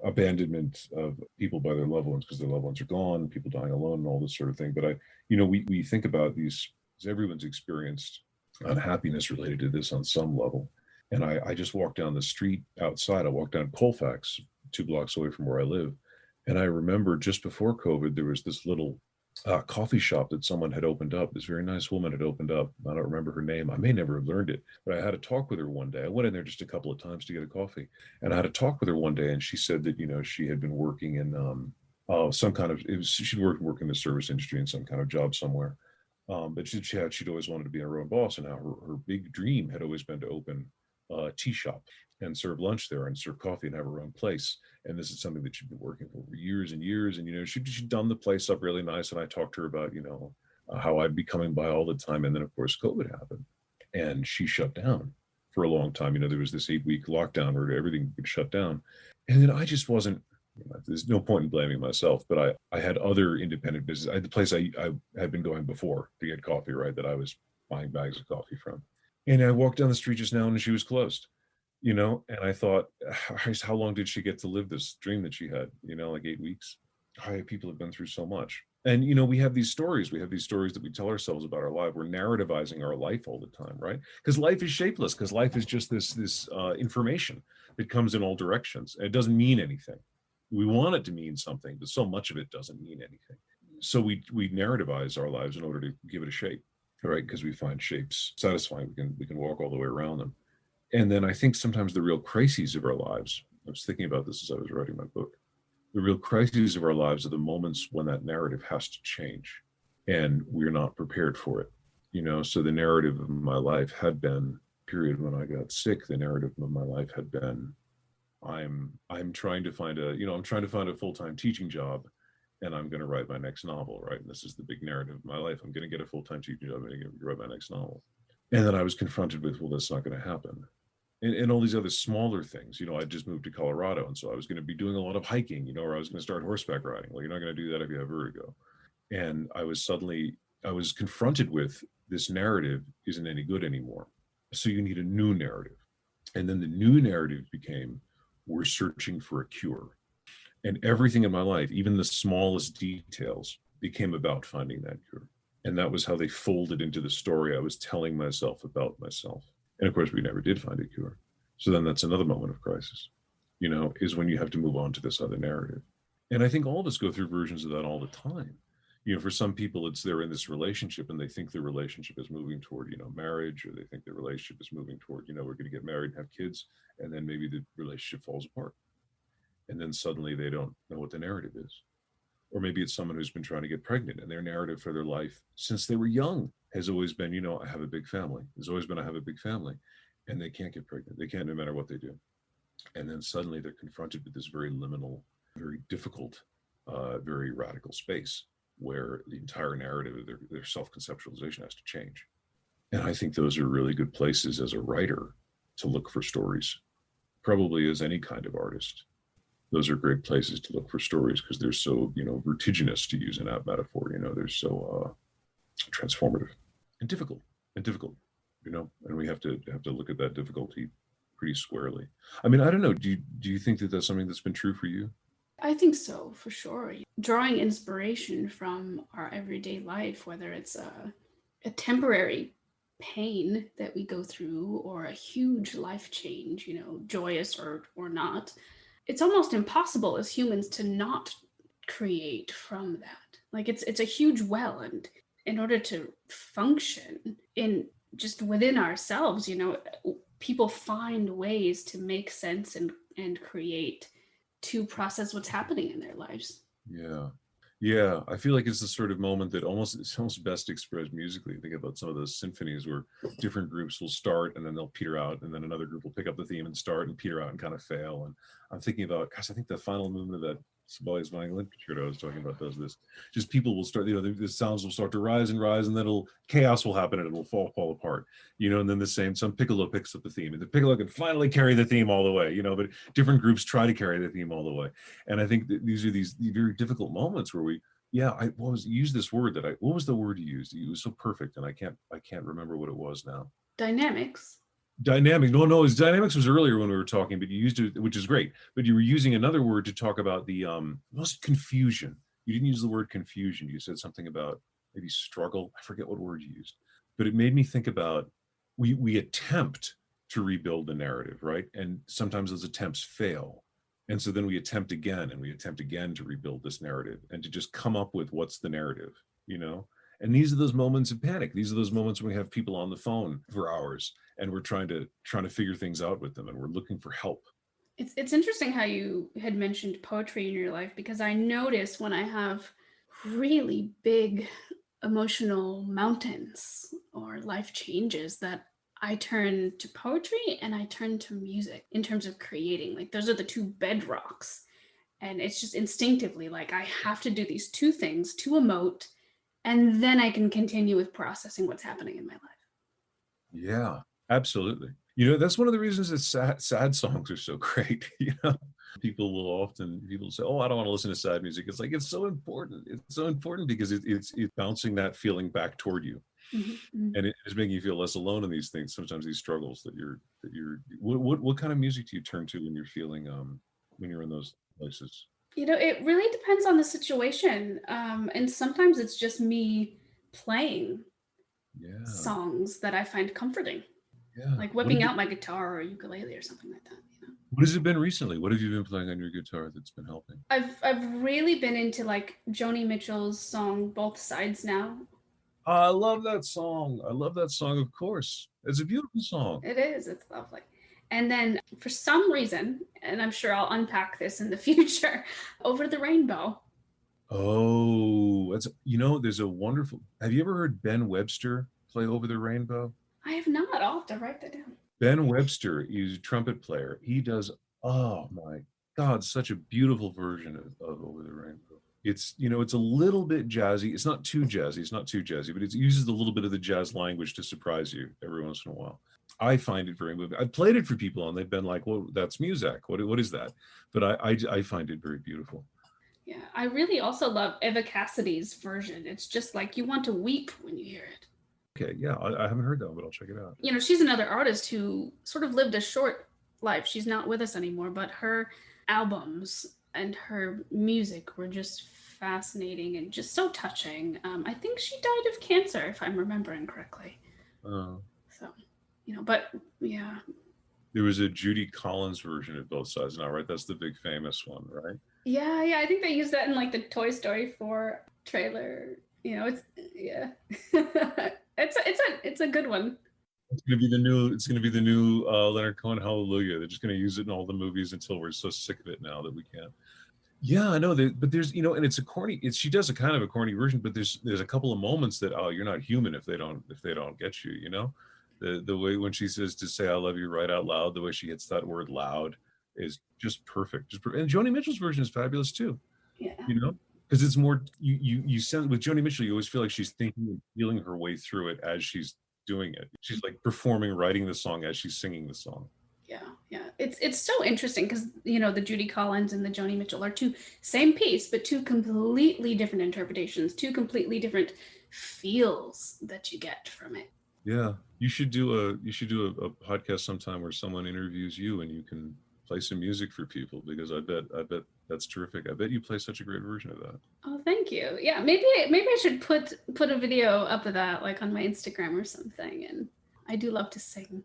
Speaker 2: abandonment of people by their loved ones because their loved ones are gone, people dying alone, and all this sort of thing. But we think about these, because everyone's experienced unhappiness related to this on some level. And I just walked down the street outside. I walked down Colfax, 2 blocks away from where I live. And I remember just before COVID, there was this little coffee shop that someone had opened up. This very nice woman had opened up. I don't remember her name. I may never have learned it, but I had a talk with her one day. I went in there just a couple of times to get a coffee, and I had a talk with her one day, and she said that she had been working in some kind of, she'd worked in the service industry in some kind of job somewhere, but she'd always wanted to be her own boss, and now her big dream had always been to open a tea shop and serve lunch there and serve coffee and have her own place. And this is something that she'd been working for years and years. And, she'd done the place up really nice. And I talked to her about, how I'd be coming by all the time. And then, of course, COVID happened and she shut down for a long time. There was this 8-week lockdown where everything would shut down. And then I just wasn't, there's no point in blaming myself, but I had other independent business. I had the place I had been going before to get coffee, right, that I was buying bags of coffee from. And I walked down the street just now and she was closed. And I thought, how long did she get to live this dream that she had, like 8 weeks? People have been through so much. And, we have these stories. We have these stories that we tell ourselves about our life. We're narrativizing our life all the time, right? Because life is shapeless, because life is just this information that comes in all directions. And it doesn't mean anything. We want it to mean something, but so much of it doesn't mean anything. So we narrativize our lives in order to give it a shape, right? Because we find shapes satisfying. We can walk all the way around them. And then I think sometimes the real crises of our lives, I was thinking about this as I was writing my book, the real crises of our lives are the moments when that narrative has to change and we're not prepared for it. So the narrative of my life had been, period, when I got sick, the narrative of my life had been, I'm trying to find a full-time teaching job, and I'm going to write my next novel, right? And this is the big narrative of my life. I'm going to get a full-time teaching job, I'm going to write my next novel. And then I was confronted with, well, that's not going to happen. And all these other smaller things. I just moved to Colorado, and so I was going to be doing a lot of hiking, or I was going to start horseback riding. Well, you're not going to do that if you have vertigo. And I was confronted with, this narrative isn't any good anymore. So you need a new narrative. And then the new narrative became, we're searching for a cure. And everything in my life, even the smallest details, became about finding that cure. And that was how they folded into the story I was telling myself about myself. And of course, we never did find a cure. So then that's another moment of crisis, is when you have to move on to this other narrative. And I think all of us go through versions of that all the time. For some people, they're in this relationship and they think the relationship is moving toward, marriage, or they think the relationship is moving toward, we're going to get married and have kids. And then maybe the relationship falls apart. And then suddenly they don't know what the narrative is. Or maybe it's someone who's been trying to get pregnant, and their narrative for their life since they were young has always been, I have a big family. There's always been, I have a big family. And they can't get pregnant. They can't, no matter what they do. And then suddenly they're confronted with this very liminal, very difficult, very radical space where the entire narrative of their self-conceptualization has to change. And I think those are really good places as a writer to look for stories, probably as any kind of artist. Those are great places to look for stories because they're so, vertiginous, to use an apt metaphor. They're so transformative and difficult, and we have to look at that difficulty pretty squarely. I mean, I don't know. Do you think that that's something that's been true for you?
Speaker 1: I think so, for sure. Drawing inspiration from our everyday life, whether it's a temporary pain that we go through or a huge life change, joyous or not, it's almost impossible as humans to not create from that. Like it's a huge well, and in order to function in just within ourselves, people find ways to make sense and create to process what's happening in their lives.
Speaker 2: Yeah, I feel like it's the sort of moment that it's almost best expressed musically. Think about some of those symphonies where different groups will start and then they'll peter out, and then another group will pick up the theme and start and peter out and kind of fail. And I'm thinking about, gosh, I think the final movement of that Sibelius violin concerto I was talking about does this. Just people will start, the sounds will start to rise, and then chaos will happen and it will fall apart. And then some piccolo picks up the theme, and the piccolo can finally carry the theme all the way. But different groups try to carry the theme all the way. And I think that these are these very difficult moments where what was the word you used? It was so perfect, and I can't remember what it was now.
Speaker 1: Dynamics.
Speaker 2: No, dynamics was earlier when we were talking, but you used it, which is great, but you were using another word to talk about was confusion. You didn't use the word confusion. You said something about maybe struggle. I forget what word you used, but it made me think about, we attempt to rebuild the narrative, right? And sometimes those attempts fail. And so then we attempt again to rebuild this narrative and to just come up with what's the narrative, And these are those moments of panic. These are those moments when we have people on the phone for hours and we're trying to figure things out with them, and we're looking for help.
Speaker 1: It's interesting how you had mentioned poetry in your life, because I notice when I have really big emotional mountains or life changes that I turn to poetry and I turn to music in terms of creating. Like those are the two bedrocks. And it's just instinctively like I have to do these two things to emote, and then I can continue with processing what's happening in my life.
Speaker 2: Yeah, absolutely. That's one of the reasons that sad songs are so great. People say, "Oh, I don't want to listen to sad music." It's like, it's so important. It's so important because it's bouncing that feeling back toward you. Mm-hmm. And it is making you feel less alone in these things. Sometimes these struggles that you're. What kind of music do you turn to when you're feeling when you're in those places?
Speaker 1: It really depends on the situation, and sometimes it's just me playing songs that I find comforting, like whipping out my guitar or ukulele or something like that.
Speaker 2: What has it been recently? What have you been playing on your guitar that's been helping?
Speaker 1: I've really been into like Joni Mitchell's song "Both Sides" now.
Speaker 2: I love that song. Of course. It's a beautiful song.
Speaker 1: It is. It's lovely. And then for some reason, and I'm sure I'll unpack this in the future, Over the Rainbow.
Speaker 2: Oh, there's a wonderful, have you ever heard Ben Webster play Over the Rainbow?
Speaker 1: I have not. I'll have to write that down.
Speaker 2: Ben Webster is a trumpet player. He does, oh my God, such a beautiful version of Over the Rainbow. It's, it's a little bit jazzy. It's not too jazzy, but it uses a little bit of the jazz language to surprise you every once in a while. I find it very moving. I've played it for people and they've been like, well, that's music. What is that? But I find it very beautiful.
Speaker 1: Yeah, I really also love Eva Cassidy's version. It's just like you want to weep when you hear it.
Speaker 2: Okay, yeah, I haven't heard that one, but I'll check it out.
Speaker 1: She's another artist who sort of lived a short life. She's not with us anymore, but her albums and her music were just fascinating and just so touching. I think she died of cancer, if I'm remembering correctly.
Speaker 2: Oh.
Speaker 1: So, but yeah.
Speaker 2: There was a Judy Collins version of Both Sides now, right? That's the big famous one, right?
Speaker 1: Yeah. I think they used that in like the Toy Story 4 trailer. It's it's a good one.
Speaker 2: It's gonna be the new Leonard Cohen Hallelujah. They're just gonna use it in all the movies until we're so sick of it now that we can't. Yeah, I know that, but there's and it's a corny. She does a kind of a corny version, but there's a couple of moments that you're not human if they don't get you. The way when she says to say I love you right out loud, the way she hits that word loud is just perfect. And Joni Mitchell's version is fabulous too.
Speaker 1: Yeah.
Speaker 2: Because it's more you sense with Joni Mitchell, you always feel like she's thinking and feeling her way through it as she's doing it. She's like performing, writing the song as she's singing the song.
Speaker 1: Yeah. It's so interesting because the Judy Collins and the Joni Mitchell are two same piece, but two completely different interpretations, two completely different feels that you get from it.
Speaker 2: Yeah, you should do a podcast sometime where someone interviews you and you can play some music for people, because I bet that's terrific. I bet you play such a great version of that.
Speaker 1: Oh, thank you. Yeah, maybe I should put a video up of that, like on my Instagram or something. And I do love to sing.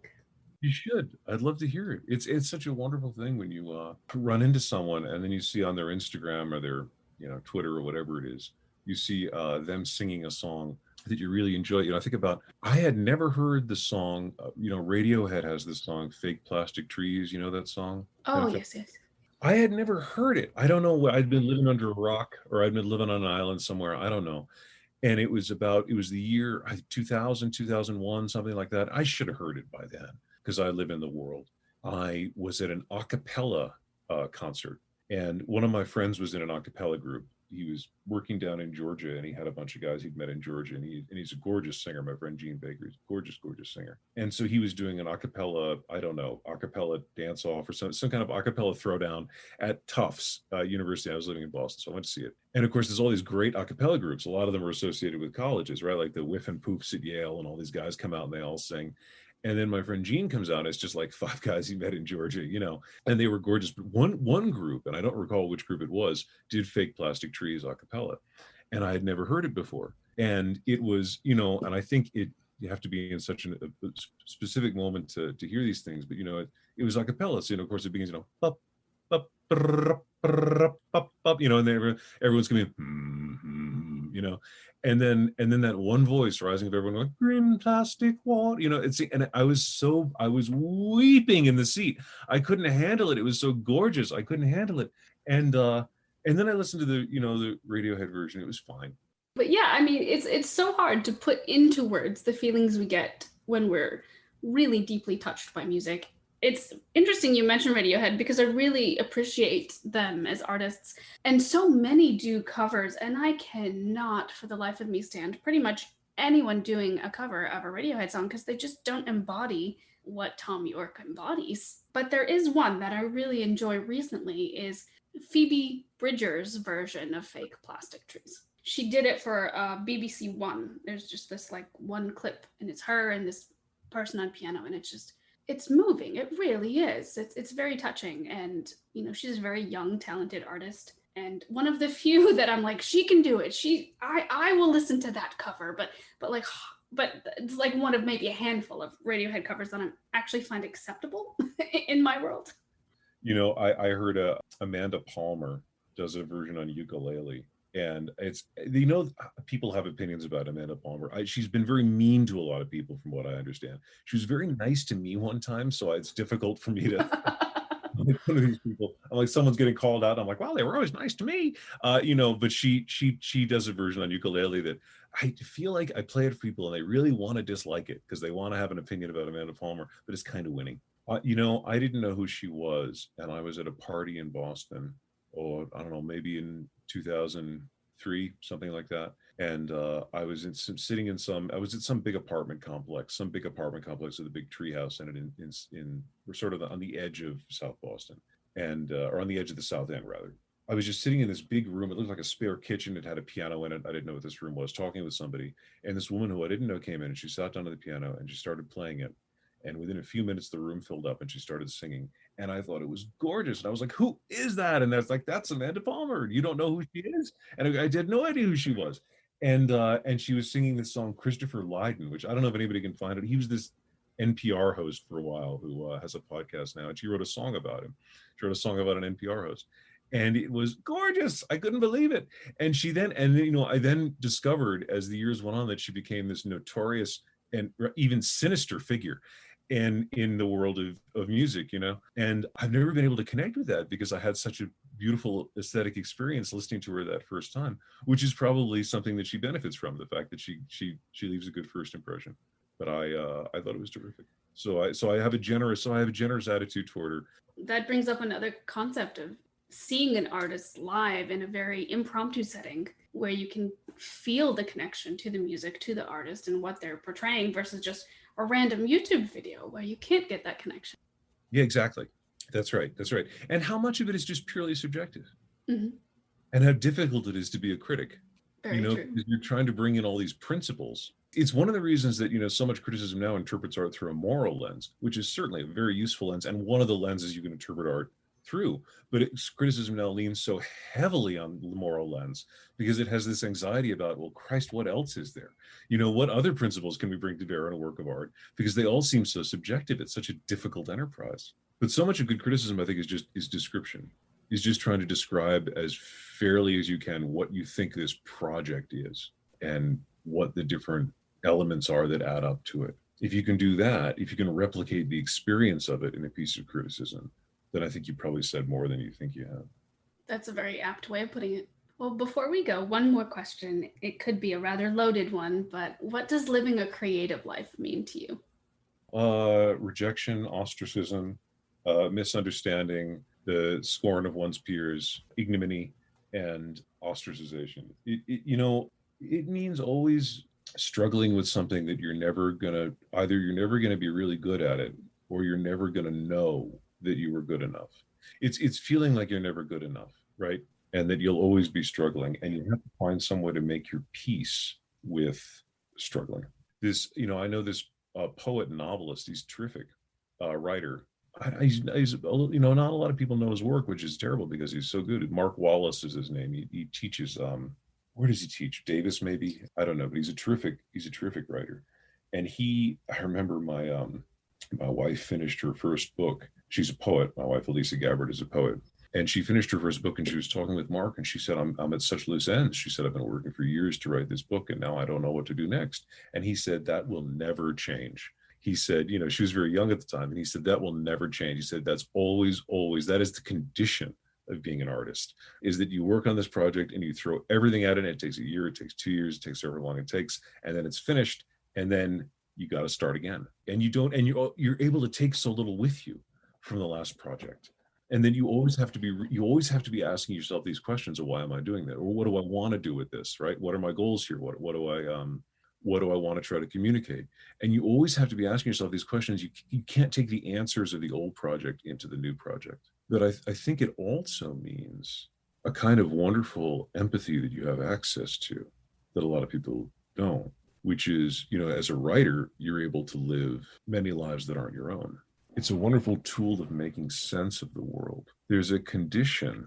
Speaker 2: You should. I'd love to hear it. It's such a wonderful thing when you run into someone and then you see on their Instagram or their Twitter or whatever it is, you see them singing a song that you really enjoy. I think about, I had never heard the song. Radiohead has this song, "Fake Plastic Trees." You know that song?
Speaker 1: Oh, yes.
Speaker 2: I had never heard it. I don't know. I'd been living under a rock, or I'd been living on an island somewhere. I don't know. And it was the year 2000, 2001, something like that. I should have heard it by then, because I live in the world. I was at an a cappella concert, and one of my friends was in an a cappella group. He was working down in Georgia, and he had a bunch of guys he'd met in Georgia, and he's a gorgeous singer. My friend Gene Baker, he's a gorgeous singer. And so he was doing an a cappella, I don't know, a cappella dance off or some kind of a cappella throwdown at Tufts University. I was living in Boston, so I went to see it. And of course, there's all these great a cappella groups. A lot of them are associated with colleges, right? Like the Whiff and Poofs at Yale, and all these guys come out and they all sing. And then my friend Gene comes out, and it's just like 5 guys he met in Georgia, and they were gorgeous. But one group, and I don't recall which group it was, did "Fake Plastic Trees" a cappella. And I had never heard it before. And it was, and I think you have to be in such a specific moment to hear these things. But, it was a cappella. So, of course, it begins, bup, bup, bup, bup, bup, bup, and everyone's coming, and then that one voice rising of everyone going, "Green plastic water," and I was weeping in the seat. I couldn't handle it. It was so gorgeous. I couldn't handle it. And then I listened to the Radiohead version. It was fine.
Speaker 1: But yeah, I mean, it's so hard to put into words the feelings we get when we're really deeply touched by music. It's interesting you mentioned Radiohead, because I really appreciate them as artists. And so many do covers, and I cannot for the life of me stand pretty much anyone doing a cover of a Radiohead song, because they just don't embody what Thom Yorke embodies. But there is one that I really enjoy recently, is Phoebe Bridgers' version of "Fake Plastic Trees." She did it for BBC One. There's just this like one clip, and it's her and this person on piano, and it's moving. It really is. It's very touching. And, she's a very young, talented artist. And one of the few that I'm like, she can do it. I will listen to that cover, but it's like one of maybe a handful of Radiohead covers that I actually find acceptable in my world.
Speaker 2: I heard Amanda Palmer does a version on ukulele. And it's, people have opinions about Amanda Palmer. She's been very mean to a lot of people, from what I understand. She was very nice to me one time, so it's difficult for me to, one of these people, I'm like, someone's getting called out. I'm like, well, they were always nice to me, but she does a version on ukulele that I feel like I play it for people and they really want to dislike it because they want to have an opinion about Amanda Palmer, but it's kind of winning. I didn't know who she was, and I was at a party in Boston, or I don't know, maybe in 2003, something like that. And I was at some big apartment complex of the big tree house, and we're sort of on the edge of South Boston, and or on the edge of the South End rather. I was just sitting in this big room. It looked like a spare kitchen. It had a piano in it. I didn't know what this room was, talking with somebody. And this woman who I didn't know came in, and she sat down to the piano and she started playing it. And within a few minutes, the room filled up and she started singing. And I thought it was gorgeous. And I was like, who is that? And that's like, that's Amanda Palmer. You don't know who she is? And I had no idea who she was. And she was singing this song, Christopher Lydon, which I don't know if anybody can find it. He was this NPR host for a while who has a podcast now. And she wrote a song about him. She wrote a song about an NPR host. And it was gorgeous. I couldn't believe it. And I then discovered as the years went on that she became this notorious and even sinister figure in the world of music, and I've never been able to connect with that because I had such a beautiful aesthetic experience listening to her that first time, which is probably something that she benefits from, the fact that she leaves a good first impression. But I thought it was terrific. So I have a generous attitude toward her.
Speaker 1: That brings up another concept of seeing an artist live in a very impromptu setting where you can feel the connection to the music, to the artist, and what they're portraying versus just a random YouTube video where you can't get that connection.
Speaker 2: Yeah, exactly. That's right. And how much of it is just purely subjective,
Speaker 1: mm-hmm.
Speaker 2: and how difficult it is to be a critic.
Speaker 1: Very true.
Speaker 2: Because you're trying to bring in all these principles It's one of the reasons that, so much criticism now interprets art through a moral lens, which is certainly a very useful lens and one of the lenses you can interpret art through. But criticism now leans so heavily on the moral lens because it has this anxiety about, well, Christ, what else is there? What other principles can we bring to bear on a work of art? Because they all seem so subjective. It's such a difficult enterprise. But so much of good criticism, I think, is description, is just trying to describe as fairly as you can what you think this project is and what the different elements are that add up to it. If you can do that, if you can replicate the experience of it in a piece of criticism, then I think you probably said more than you think you have.
Speaker 1: That's a very apt way of putting it. Well, before we go, one more question. It could be a rather loaded one, but what does living a creative life mean to you?
Speaker 2: Rejection, ostracism, misunderstanding, the scorn of one's peers, ignominy, and ostracization. It means always struggling with something that you're never gonna be really good at it, or you're never gonna know that you were good enough. It's feeling like you're never good enough, right? And that you'll always be struggling, and you have to find some way to make your peace with struggling. This, I know this poet and novelist. He's terrific writer. He's not a lot of people know his work, which is terrible because he's so good. Mark Wallace is his name. He teaches. Where does he teach? Davis, maybe? I don't know, but he's a terrific writer. And I remember my wife finished her first book. She's a poet. My wife, Elisa Gabbert, is a poet. And she finished her first book and she was talking with Mark and she said, I'm at such loose ends. She said, I've been working for years to write this book and now I don't know what to do next. And he said, that will never change. He said, she was very young at the time. And he said, that will never change. He said, that's always, that is the condition of being an artist, is that you work on this project and you throw everything at it. And it takes a year, it takes 2 years, it takes however long it takes. And then it's finished. And then you got to start again. And you're able to take so little with you from the last project. And then you always have to be asking yourself these questions of why am I doing that? Or what do I want to do with this, right? What are my goals here? What do I want to try to communicate? And you always have to be asking yourself these questions. You can't take the answers of the old project into the new project. But I think it also means a kind of wonderful empathy that you have access to that a lot of people don't, which is, as a writer, you're able to live many lives that aren't your own. It's a wonderful tool of making sense of the world. There's a condition.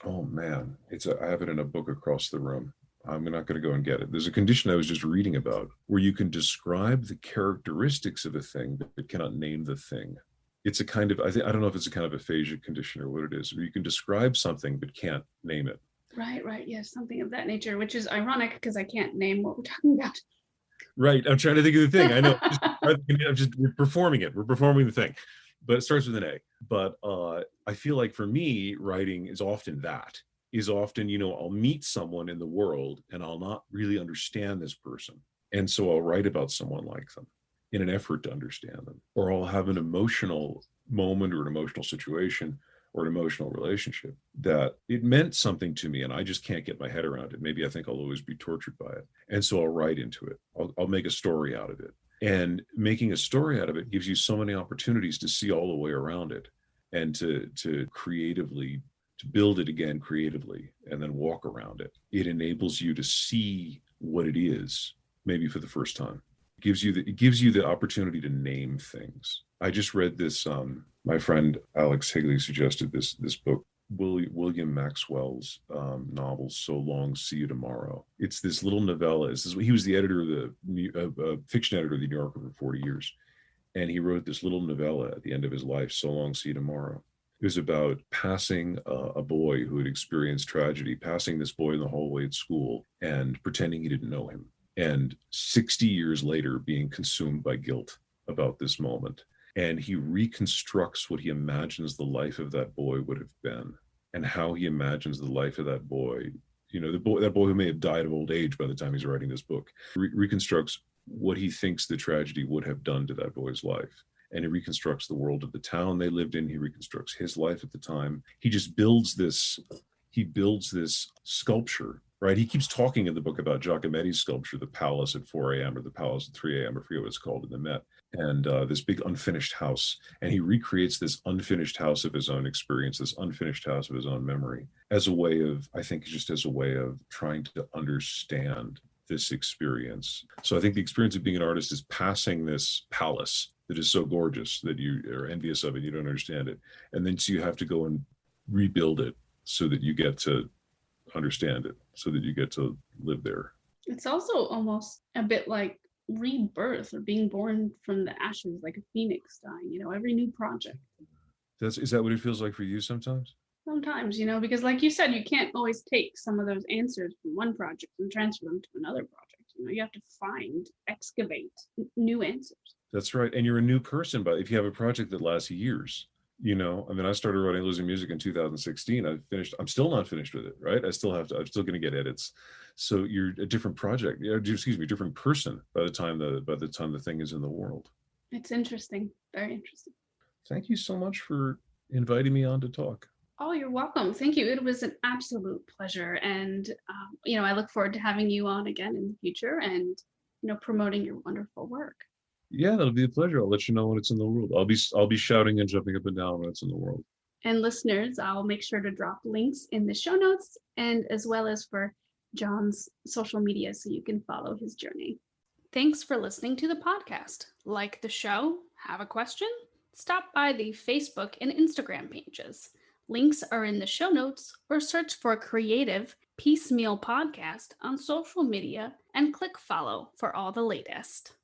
Speaker 2: Oh man, I have it in a book across the room. I'm not going to go and get it. There's a condition I was just reading about where you can describe the characteristics of a thing, but cannot name the thing. It's a kind of, I don't know if it's a kind of aphasia condition or what it is, where you can describe something, but can't name it.
Speaker 1: Right. Yes, something of that nature, which is ironic because I can't name what we're talking about.
Speaker 2: Right. I'm trying to think of the thing. I know. We're performing it. We're performing the thing. But it starts with an A. But I feel like for me, writing is often, I'll meet someone in the world and I'll not really understand this person. And so I'll write about someone like them in an effort to understand them. Or I'll have an emotional moment or an emotional situation or an emotional relationship that it meant something to me and I just can't get my head around it. Maybe I think I'll always be tortured by it. And so I'll write into it. I'll make a story out of it. And making a story out of it gives you so many opportunities to see all the way around it and to creatively, to build it again creatively and then walk around it. It enables you to see what it is, maybe for the first time. It gives you the opportunity to name things. I just read this, my friend Alex Higley suggested this book, William Maxwell's novel, So Long, See You Tomorrow. It's this little novella. He was the editor of the fiction editor of the New Yorker for 40 years. And he wrote this little novella at the end of his life, So Long, See You Tomorrow. It was about passing a boy who had experienced tragedy, passing this boy in the hallway at school and pretending he didn't know him. And 60 years later, being consumed by guilt about this moment. And he reconstructs what he imagines the life of that boy would have been and how he imagines the life of that boy, that boy who may have died of old age by the time he's writing this book, reconstructs what he thinks the tragedy would have done to that boy's life. And he reconstructs the world of the town they lived in. He reconstructs his life at the time. He just builds this sculpture, right? He keeps talking in the book about Giacometti's sculpture, the palace at 4 a.m. or the palace at 3 a.m. I forget what it's called in the Met. And this big unfinished house. And he recreates this unfinished house of his own experience, this unfinished house of his own memory, as a way of, I think, just as a way of trying to understand this experience. So I think the experience of being an artist is passing this palace that is so gorgeous that you are envious of it, you don't understand it. And then so you have to go and rebuild it so that you get to understand it, so that you get to live there.
Speaker 1: It's also almost a bit like rebirth or being born from the ashes, like a phoenix dying, every new project.
Speaker 2: Is that what it feels like for you sometimes?
Speaker 1: Sometimes, because like you said, you can't always take some of those answers from one project and transfer them to another project. You have to excavate new answers.
Speaker 2: That's right. And you're a new person, but if you have a project that lasts years, I started writing Losing Music in 2016. I'm still not finished with it, right? I'm still going to get edits. So you're a different project, different person by the time the thing is in the world.
Speaker 1: It's interesting. Very interesting.
Speaker 2: Thank you so much for inviting me on to talk.
Speaker 1: Oh, you're welcome. Thank you. It was an absolute pleasure. And, I look forward to having you on again in the future and, promoting your wonderful work.
Speaker 2: Yeah, that'll be a pleasure. I'll let you know when it's in the world. I'll be shouting and jumping up and down when it's in the world.
Speaker 1: And listeners, I'll make sure to drop links in the show notes and as well as for John's social media so you can follow his journey. Thanks for listening to the podcast. Like the show? Have a question? Stop by the Facebook and Instagram pages. Links are in the show notes or search for Creative Piecemeal Podcast on social media and click follow for all the latest.